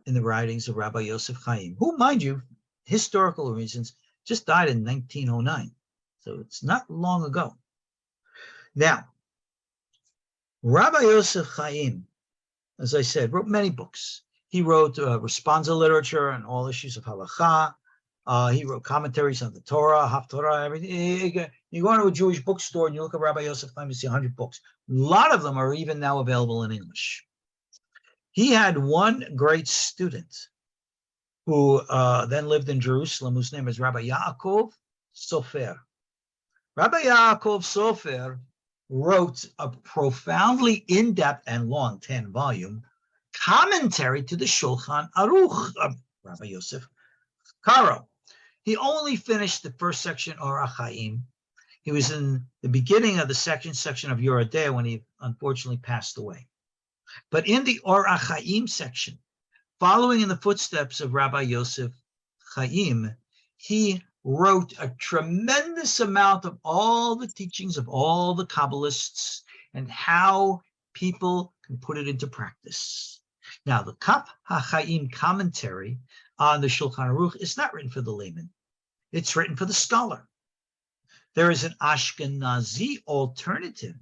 in the writings of Rabbi Yosef Chaim, who, mind you, historical reasons, just died in 1909. So it's not long ago. Now, Rabbi Yosef Chaim, as I said, wrote many books. He wrote responsa literature on all issues of Halakha. He wrote commentaries on the Torah, Haftorah, everything. You go into a Jewish bookstore and you look at Rabbi Yosef Chaim, you see 100 books. A lot of them are even now available in English. He had one great student who then lived in Jerusalem, whose name is Rabbi Ya'aqob Sofer. Rabbi Ya'aqob Sofer wrote a profoundly in-depth and long 10-volume commentary to the Shulchan Aruch of Rabbi Yosef Karo. He only finished the first section, or Achayim. He was in the beginning of the section of Yoredeh when he unfortunately passed away. But in the Or Achayim section, following in the footsteps of Rabbi Yosef Chaim, he wrote a tremendous amount of all the teachings of all the Kabbalists and how people can put it into practice. Now, the Kaf Ha-Hayim commentary on the Shulchan Aruch is not written for the layman. It's written for the scholar. There is an Ashkenazi alternative,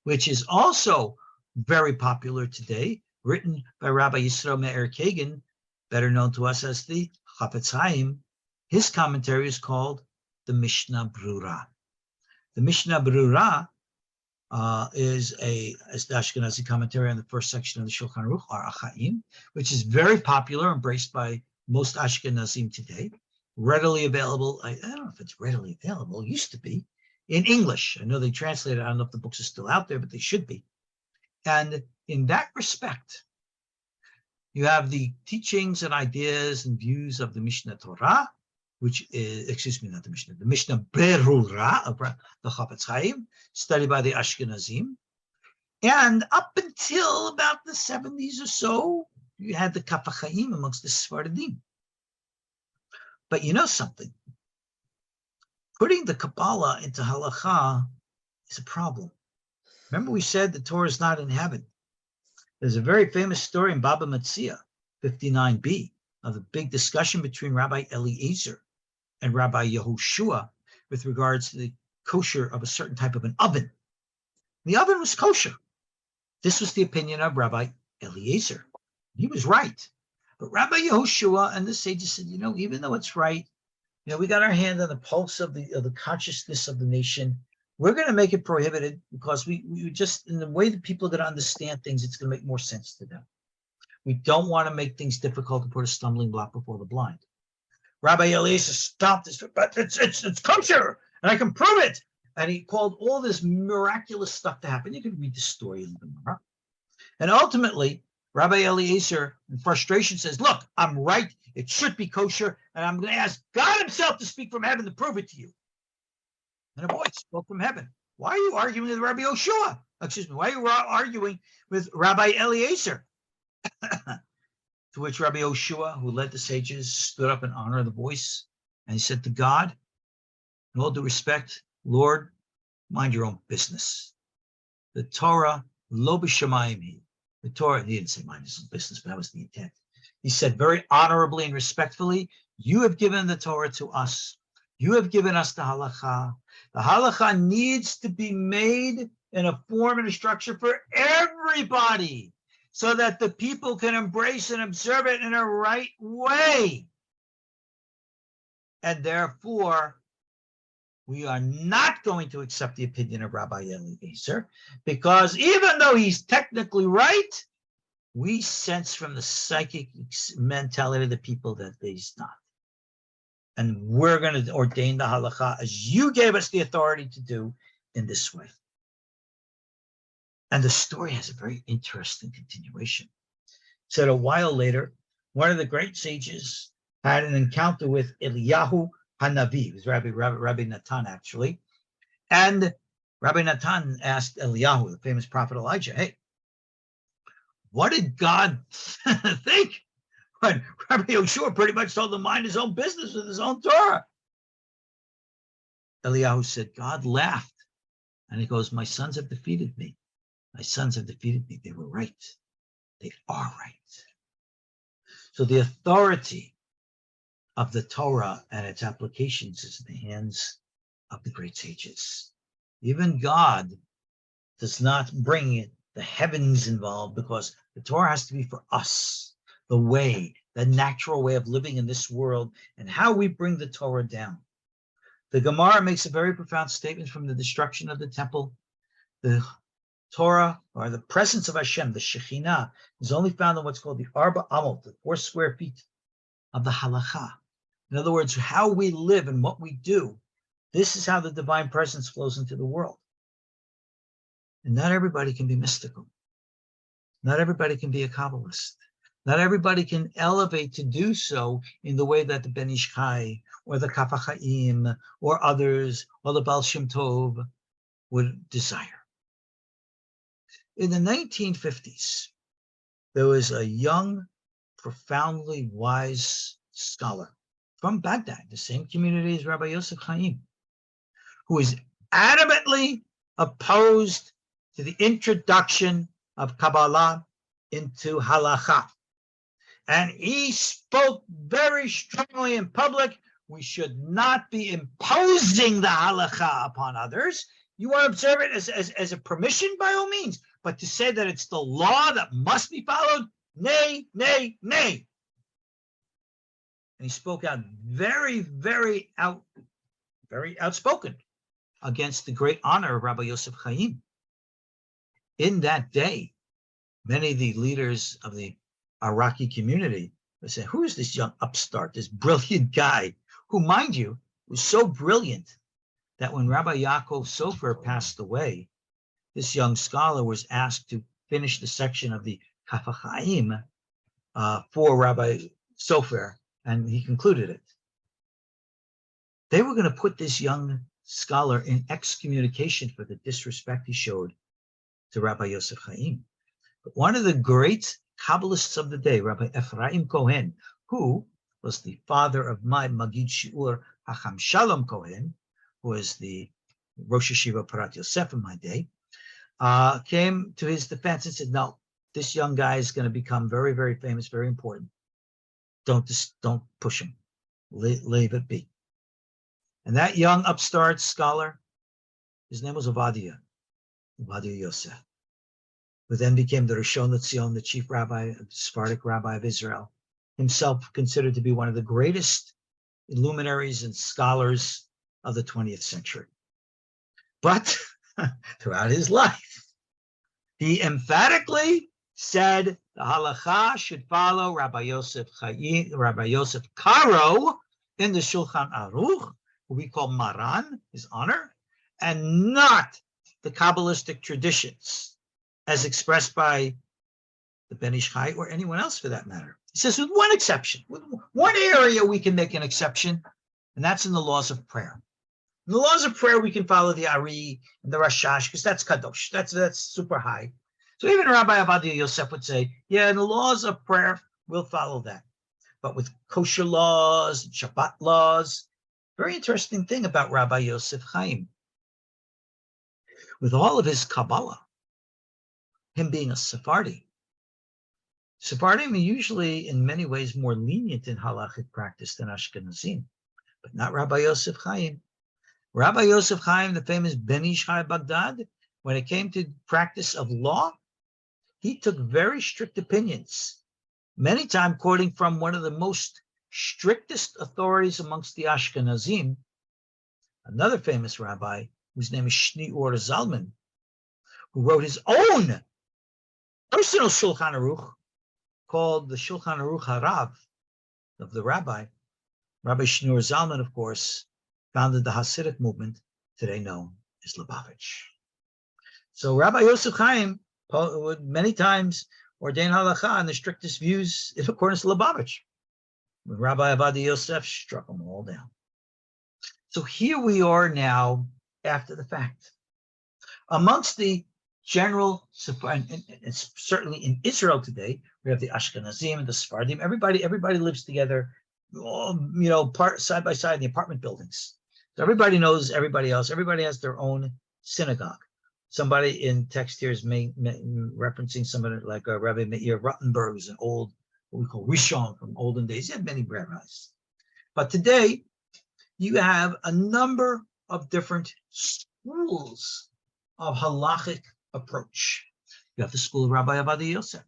which is also very popular today, written by Rabbi Yisrael Meir Kagan, better known to us as the Kaf HaHayim. His commentary is called the Mishnah Brura. The Mishnah Brura is the Ashkenazi commentary on the first section of the Shulchan Aruch, or Achayim, which is very popular, embraced by most Ashkenazim today, readily available. I don't know if it's readily available, it used to be, in English. I know they translated it. I don't know if the books are still out there, but they should be. And in that respect, you have the teachings and ideas and views of the Mishnah Torah, which is, the Mishnah Berura of the Kaf HaHayim, studied by the Ashkenazim. And up until about the 70s or so, you had the Kaf HaHayim amongst the Sephardim. But you know something? Putting the Kabbalah into Halakha is a problem. Remember we said the Torah is not in heaven. There's a very famous story in Baba Metzia, 59b, of the big discussion between Rabbi Eliezer and Rabbi Yehoshua with regards to the kosher of a certain type of an oven. The oven was kosher. This was the opinion of Rabbi Eliezer. He was right. But Rabbi Yehoshua and the sages said, even though it's right, we got our hand on the pulse of the consciousness of the nation. We're going to make it prohibited because we just, in the way that people are going to understand things, it's going to make more sense to them. We don't want to make things difficult to put a stumbling block before the blind. Rabbi Eliezer stopped this, but it's kosher, and I can prove it. And he called all this miraculous stuff to happen. You can read the story in the Gemara. And ultimately, Rabbi Eliezer, in frustration, says, look, I'm right. It should be kosher, and I'm going to ask God himself to speak from heaven to prove it to you. And a voice spoke from heaven. Why are you arguing with Rabbi Yoshua? Excuse me, why are you arguing with Rabbi Eliezer? To which Rabbi Yoshua, who led the sages, stood up in honor of the voice, and he said to God, in all due respect, Lord, mind your own business. The Torah, lo b'shamayim. The Torah, he didn't say mind his own business, but that was the intent. He said very honorably and respectfully, you have given the Torah to us. You have given us the halakha. The halakha needs to be made in a form and a structure for everybody so that the people can embrace and observe it in a right way. And therefore, we are not going to accept the opinion of Rabbi Eliezer, because even though he's technically right, we sense from the psychic mentality of the people that he's not. And we're going to ordain the halakha as you gave us the authority to do in this way. And the story has a very interesting continuation. So a while later, one of the great sages had an encounter with Eliyahu Hanavi. It was Rabbi Natan, actually. And Rabbi Natan asked Eliyahu, the famous prophet Elijah, hey, what did God think when Rabbi Yoshua pretty much told him to mind his own business with his own Torah? Eliyahu said, God laughed. And he goes, my sons have defeated me. My sons have defeated me. They were right. They are right. So the authority of the Torah and its applications is in the hands of the great sages. Even God does not bring the heavens involved, because the Torah has to be for us, the way, the natural way of living in this world, and how we bring the Torah down. The Gemara makes a very profound statement from the destruction of the temple. The Torah, or the presence of Hashem, the Shekhinah, is only found in what's called the Arba Amot, the 4 square feet of the Halakha. In other words, how we live and what we do, this is how the divine presence flows into the world. And not everybody can be mystical. Not everybody can be a Kabbalist. Not everybody can elevate to do so in the way that the Ben Ish Chai or the Kaf HaHayim or others or the Baal Shem Tov would desire. In the 1950s, there was a young, profoundly wise scholar from Baghdad, the same community as Rabbi Yosef Chaim, who is adamantly opposed to the introduction of Kabbalah into Halakha. And he spoke very strongly in public. We should not be imposing the Halakha upon others. You want to observe it as a permission, by all means. But to say that it's the law that must be followed, nay, nay, nay. And he spoke out very outspoken against the great honor of Rabbi Yosef Chaim. In that day, many of the leaders of the Iraqi community would say, who is this young upstart, this brilliant guy, who, mind you, was so brilliant that when Rabbi Ya'aqob Sofer passed away, this young scholar was asked to finish the section of the Kaf Ha-Hayim for Rabbi Sofer, and he concluded it. They were going to put this young scholar in excommunication for the disrespect he showed to Rabbi Yosef Chaim. But one of the great Kabbalists of the day, Rabbi Ephraim Cohen, who was the father of my Magid Shiur Hacham Shalom Cohen, who was the Rosh Yeshiva Parat Yosef in my day, came to his defense and said, no, this young guy is going to become very famous, very important. Don't push him. Leave it be. And that young upstart scholar, his name was Ovadia Yosef, who then became the Rishon LeZion, the chief rabbi, the Sephardic rabbi of Israel, himself considered to be one of the greatest luminaries and scholars of the 20th century. But throughout his life, he emphatically said the halakha should follow Rabbi Yosef Karo in the Shulchan Aruch, who we call Maran, his honor, and not the Kabbalistic traditions as expressed by the Ben Ish Chai or anyone else for that matter. He says, with one exception, with one area we can make an exception, and that's in the laws of prayer. In the laws of prayer, we can follow the Ariel and the Rashash, because that's kadosh. That's super high. So even Rabbi Avadia Yosef would say, yeah, in the laws of prayer, we'll follow that. But with kosher laws, Shabbat laws, very interesting thing about Rabbi Yosef Chaim. With all of his Kabbalah, him being a Sephardi, Sephardim are usually in many ways more lenient in Halakhic practice than Ashkenazim, but not Rabbi Yosef Chaim. Rabbi Yosef Chaim, the famous Ben Ish Chai Baghdad, when it came to practice of law, he took very strict opinions, many times quoting from one of the most strictest authorities amongst the Ashkenazim, another famous rabbi whose name is Shni Or Zalman, who wrote his own personal Shulchan Aruch called the Shulchan Aruch Harav of the rabbi. Rabbi Shni Or Zalman, of course, founded the Hasidic movement, today known as Lubavitch. So Rabbi Yosef Chaim would many times ordain halakha on the strictest views in accordance to Lubavitch. When Rabbi Avadia Yosef struck them all down. So here we are now after the fact. Amongst the general, and certainly in Israel today, we have the Ashkenazim and the Sephardim. Everybody lives together, all, side by side in the apartment buildings. So everybody knows everybody else. Everybody has their own synagogue. Somebody in text here is referencing somebody like Rabbi Meir Rottenberg, who's an old, what we call Rishon from olden days. You have many rabbis. But today, you have a number of different schools of halakhic approach. You have the school of Rabbi Avadia Yosef.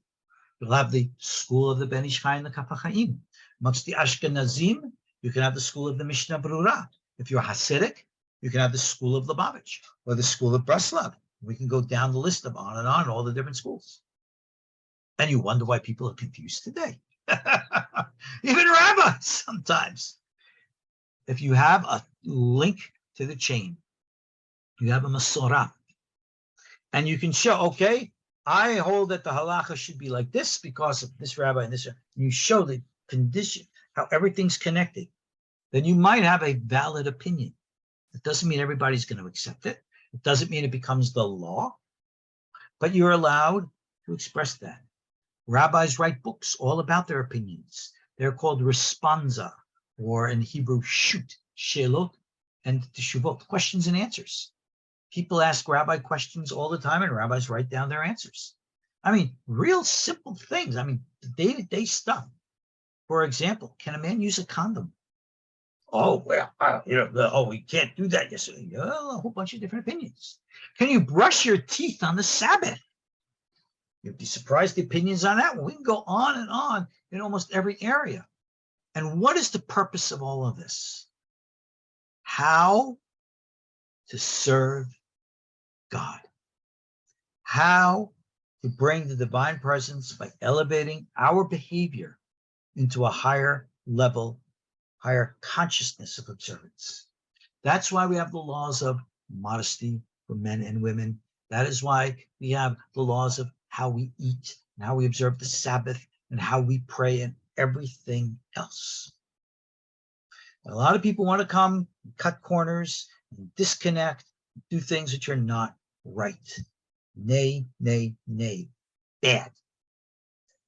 You'll have the school of the Ben Ish Chai and the Kaf Ha-Hayim. Amongst the Ashkenazim, you can have the school of the Mishnah Berurah. If you're Hasidic, you can have the school of Lubavitch or the school of Breslov. We can go down the list of on and on, all the different schools. And you wonder why people are confused today. Even rabbis sometimes. If you have a link to the chain, you have a Masorah, and you can show, okay, I hold that the halacha should be like this because of this rabbi and this, and you show the condition, how everything's connected, then you might have a valid opinion. It doesn't mean everybody's going to accept it. It doesn't mean it becomes the law, but you're allowed to express that. Rabbis write books all about their opinions. They're called responsa, or in Hebrew, shut, shelot, and teshuvot, questions and answers. People ask rabbi questions all the time, and rabbis write down their answers. I mean, real simple things. I mean, day-to-day stuff. For example, can a man use a condom? Oh, well, we can't do that. Yes, a whole bunch of different opinions. Can you brush your teeth on the Sabbath? You'd be surprised the opinions on that one. We can go on and on in almost every area. And what is the purpose of all of this? How to serve God. How to bring the divine presence by elevating our behavior into a higher level, higher consciousness of observance. That's why we have the laws of modesty for men and women. That is why we have the laws of how we eat and how we observe the Sabbath and how we pray and everything else. A lot of people want to come, cut corners, and disconnect, do things which are not right. Nay, nay, nay. Bad.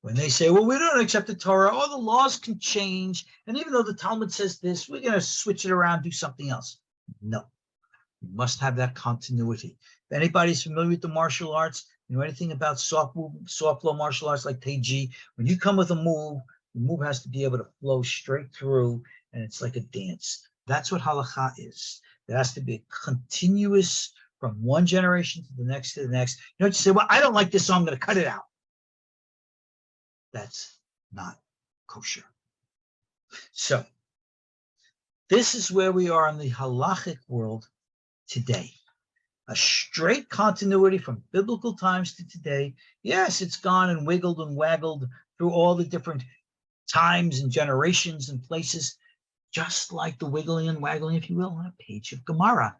When they say, well, we don't accept the Torah, all the laws can change, and even though the Talmud says this, we're going to switch it around, do something else. No. You must have that continuity. If anybody's familiar with the martial arts, you know anything about soft flow martial arts like Taiji, when you come with a move, the move has to be able to flow straight through, and it's like a dance. That's what halakha is. It has to be continuous from one generation to the next to the next. You don't just say, well, I don't like this, so I'm going to cut it out. That's not kosher. So this is where we are in the halakhic world today. A straight continuity from biblical times to today. Yes, it's gone and wiggled and waggled through all the different times and generations and places, just like the wiggling and waggling, if you will, on a page of Gemara,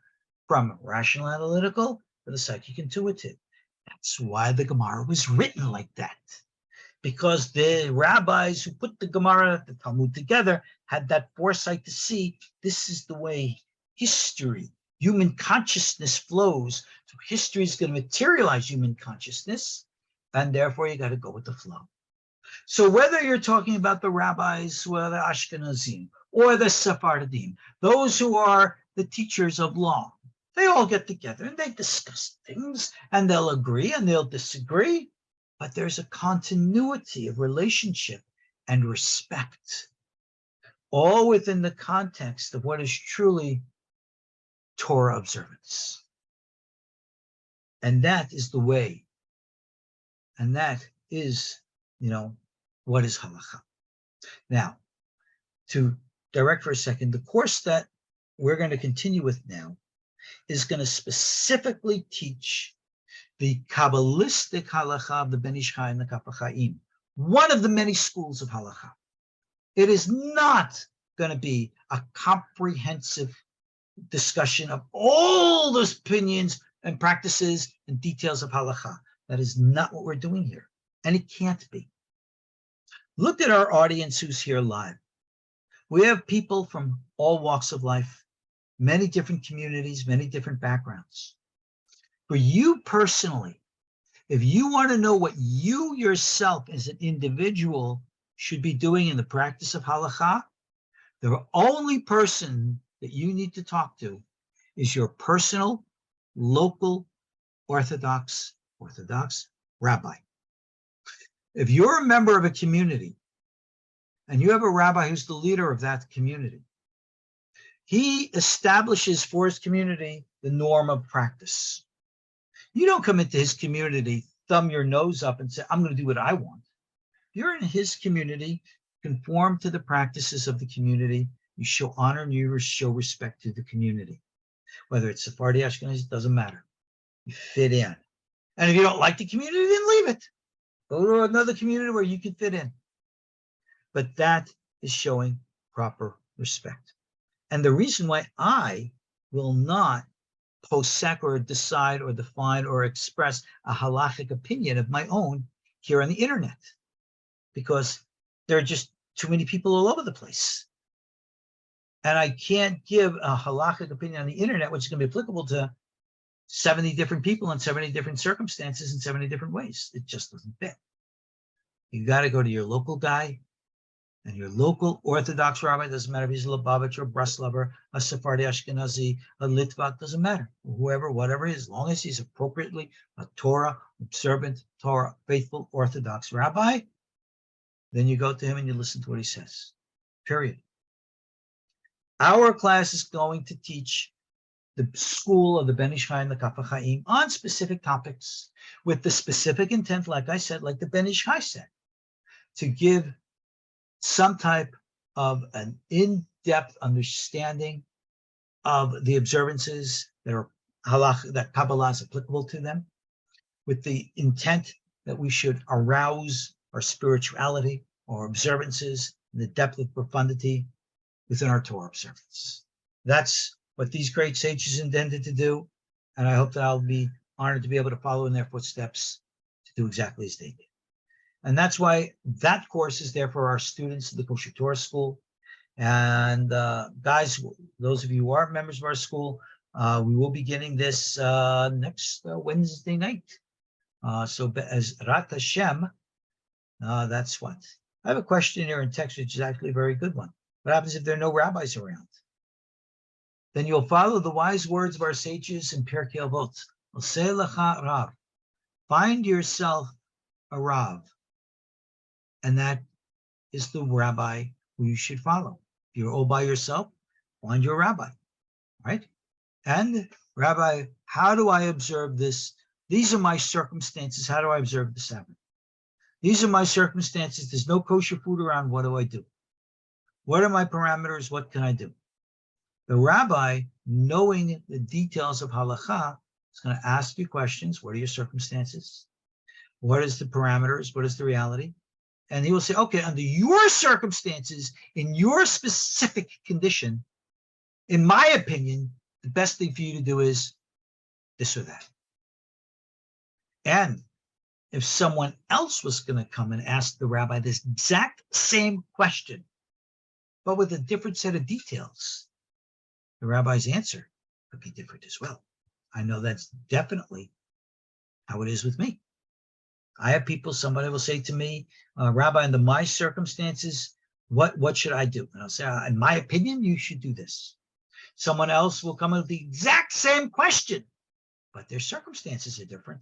from rational analytical to the psychic intuitive. That's why the Gemara was written like that. because the rabbis who put the Gemara, the Talmud together, had that foresight to see this is the way history, human consciousness flows. So history is going to materialize human consciousness, and therefore you got to go with the flow. So whether you're talking about the rabbis, or the Ashkenazim, or the Sephardim, those who are the teachers of law, they all get together and they discuss things, and they'll agree and they'll disagree, but there's a continuity of relationship and respect, all within the context of what is truly Torah observance. And that is the way, and that is, what is halakha. Now, to direct for a second, the course that we're going to continue with now is going to specifically teach the Kabbalistic halakha of the Ben Ish Chai and the Kaf Ha-Hayim, one of the many schools of halakha. It is not going to be a comprehensive discussion of all those opinions and practices and details of halakha. That is not what we're doing here, and it can't be. Look at our audience who's here live. We have people from all walks of life, many different communities, many different backgrounds. For you personally, if you want to know what you yourself as an individual should be doing in the practice of halakha, the only person that you need to talk to is your personal, local, Orthodox rabbi. If you're a member of a community and you have a rabbi who's the leader of that community, he establishes for his community the norm of practice. You don't come into his community, thumb your nose up and say, I'm going to do what I want. If you're in his community, conform to the practices of the community. You show honor and you show respect to the community. Whether it's Sephardi, Ashkenazi, it doesn't matter. You fit in. And if you don't like the community, then leave it. Go to another community where you can fit in. But that is showing proper respect. And the reason why I will not posek or decide or define or express a halakhic opinion of my own here on the internet, because there are just too many people all over the place. And I can't give a halakhic opinion on the internet, which is going to be applicable to 70 different people in 70 different circumstances in 70 different ways. It just doesn't fit. You got to go to your local guy and your local Orthodox rabbi. It doesn't matter if he's a Lubavitch or a Breslauer, a Sephardi Ashkenazi, a Litvak, doesn't matter. Whoever, whatever he is, as long as he's appropriately a Torah observant, Torah faithful Orthodox rabbi, then you go to him and you listen to what he says. Period. Our class is going to teach the school of the Ben Ish Chai and the Kaf Ha-Hayim on specific topics with the specific intent, like I said, like the Ben Ish Chai said, to give some type of an in-depth understanding of the observances that are halakha, that Kabbalah is applicable to them, with the intent that we should arouse our spirituality or observances in the depth of profundity within our Torah observance. That's what these great sages intended to do, and I hope that I'll be honored to be able to follow in their footsteps to do exactly as they did. And that's why that course is there for our students at the KosherTorah School. And guys, those of you who are members of our school, we will be getting this next Wednesday night. So as Rat Hashem, that's what. I have a question here in text, which is actually a very good one. What happens if there are no rabbis around? Then you'll follow the wise words of our sages in Pirkei Avot. Oseh lecha Rav. Find yourself a Rav. And that is the rabbi who you should follow. If you're all by yourself, find your rabbi, right? And Rabbi, how do I observe this? These are my circumstances. How do I observe the Sabbath? These are my circumstances. There's no kosher food around. What do I do? What are my parameters? What can I do? The rabbi, knowing the details of halakha, is going to ask you questions. What are your circumstances? What is the parameters? What is the reality? And he will say, okay, under your circumstances, in your specific condition, in my opinion, the best thing for you to do is this or that. And if someone else was going to come and ask the rabbi this exact same question, but with a different set of details, the rabbi's answer could be different as well. I know that's definitely how it is with me. I have people, somebody will say to me, Rabbi, under my circumstances, what should I do? And I'll say, in my opinion, you should do this. Someone else will come with the exact same question, but their circumstances are different.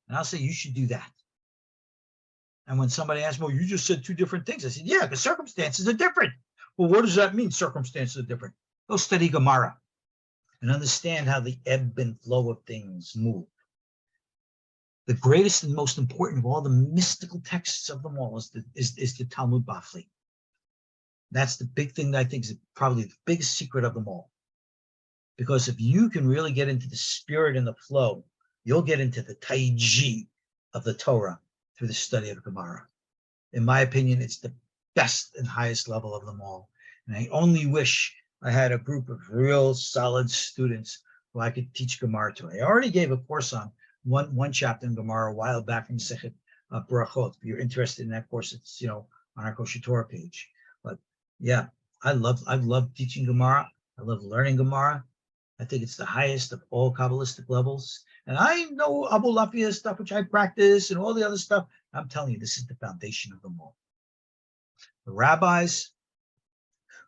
And I'll say, you should do that. And when somebody asks, well, you just said two different things. I said, yeah, the circumstances are different. Well, what does that mean? Circumstances are different. Go study Gemara and understand how the ebb and flow of things move. The greatest and most important of all the mystical texts of them all is the Talmud Bafli. That's the big thing that I think is probably the biggest secret of them all. Because if you can really get into the spirit and the flow, you'll get into the taiji of the Torah through the study of Gemara. In my opinion, it's the best and highest level of them all. And I only wish I had a group of real solid students who I could teach Gemara to. I already gave a course on one chapter in Gemara a while back from Sechet Brachot. If you're interested in that course, it's on our KosherTorah page. But yeah, I love teaching Gemara. I love learning Gemara. I think it's the highest of all Kabbalistic levels. And I know Abu Lafia stuff, which I practice, and all the other stuff. I'm telling you, this is the foundation of them all. The rabbis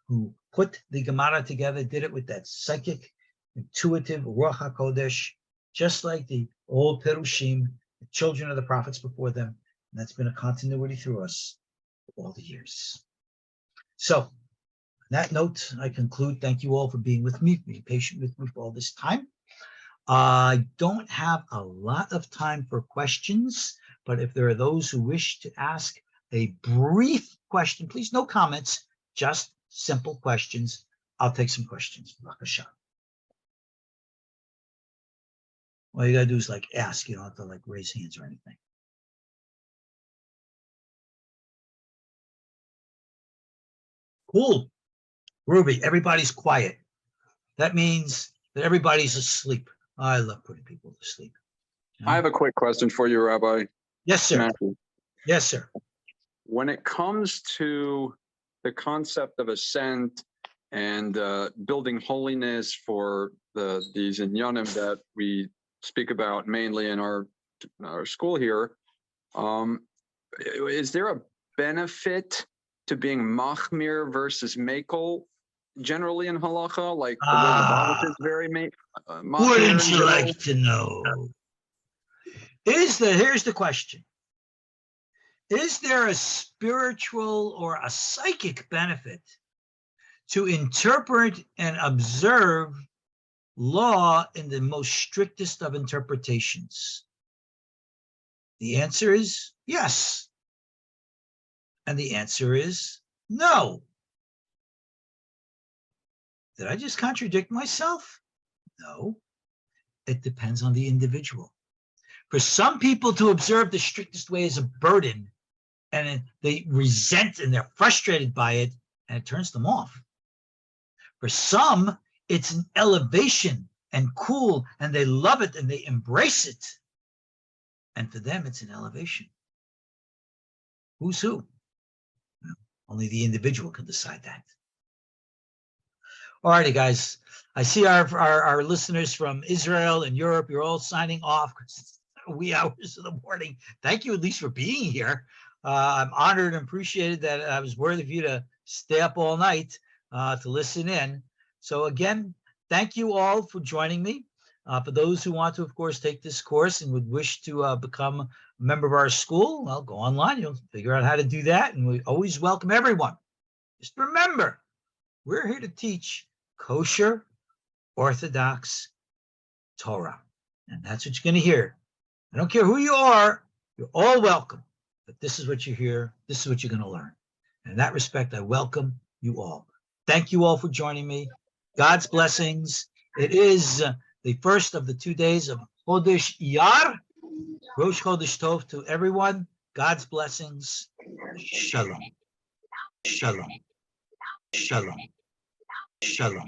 who put the Gemara together did it with that psychic, intuitive Ruach HaKodesh, just like the old Perushim, the children of the prophets before them. And that's been a continuity through us for all the years. So, on that note, I conclude. Thank you all for being with me, being patient with me for all this time. I don't have a lot of time for questions, but if there are those who wish to ask a brief question, please, no comments, just simple questions. I'll take some questions. Rashash. All you got to do is ask. You don't have to raise hands or anything. Cool. Ruby, everybody's quiet. That means that everybody's asleep. I love putting people to sleep. I have a quick question for you, Rabbi. Yes, sir. Matthew. Yes, sir. When it comes to the concept of ascent and building holiness for these inyanim that we speak about mainly in our school here, is there a benefit to being machmir versus makel generally in halakha? Like the way the Bible is very machmir. Wouldn't you like to know? Here's the question. Is there a spiritual or a psychic benefit to interpret and observe law in the most strictest of interpretations? The answer is yes. And the answer is no. Did I just contradict myself? No. It depends on the individual. For some people to observe the strictest way is a burden, and they resent and they're frustrated by it, and it turns them off. For some, it's an elevation and cool, and they love it and they embrace it. And for them, it's an elevation. Who's who? Well, only the individual can decide that. All righty, guys. I see our listeners from Israel and Europe. You're all signing off because it's wee hours of the morning. Thank you at least for being here. I'm honored and appreciated that I was worthy of you to stay up all night to listen in. So again, thank you all for joining me. For those who want to, of course, take this course and would wish to become a member of our school, well, go online. You'll figure out how to do that. And we always welcome everyone. Just remember, we're here to teach kosher, Orthodox Torah. And that's what you're going to hear. I don't care who you are. You're all welcome. But this is what you hear. This is what you're going to learn. And in that respect, I welcome you all. Thank you all for joining me. God's blessings. It is the first of the 2 days of Chodesh Iyar. Rosh Chodesh Tov to everyone. God's blessings. Shalom. Shalom. Shalom. Shalom.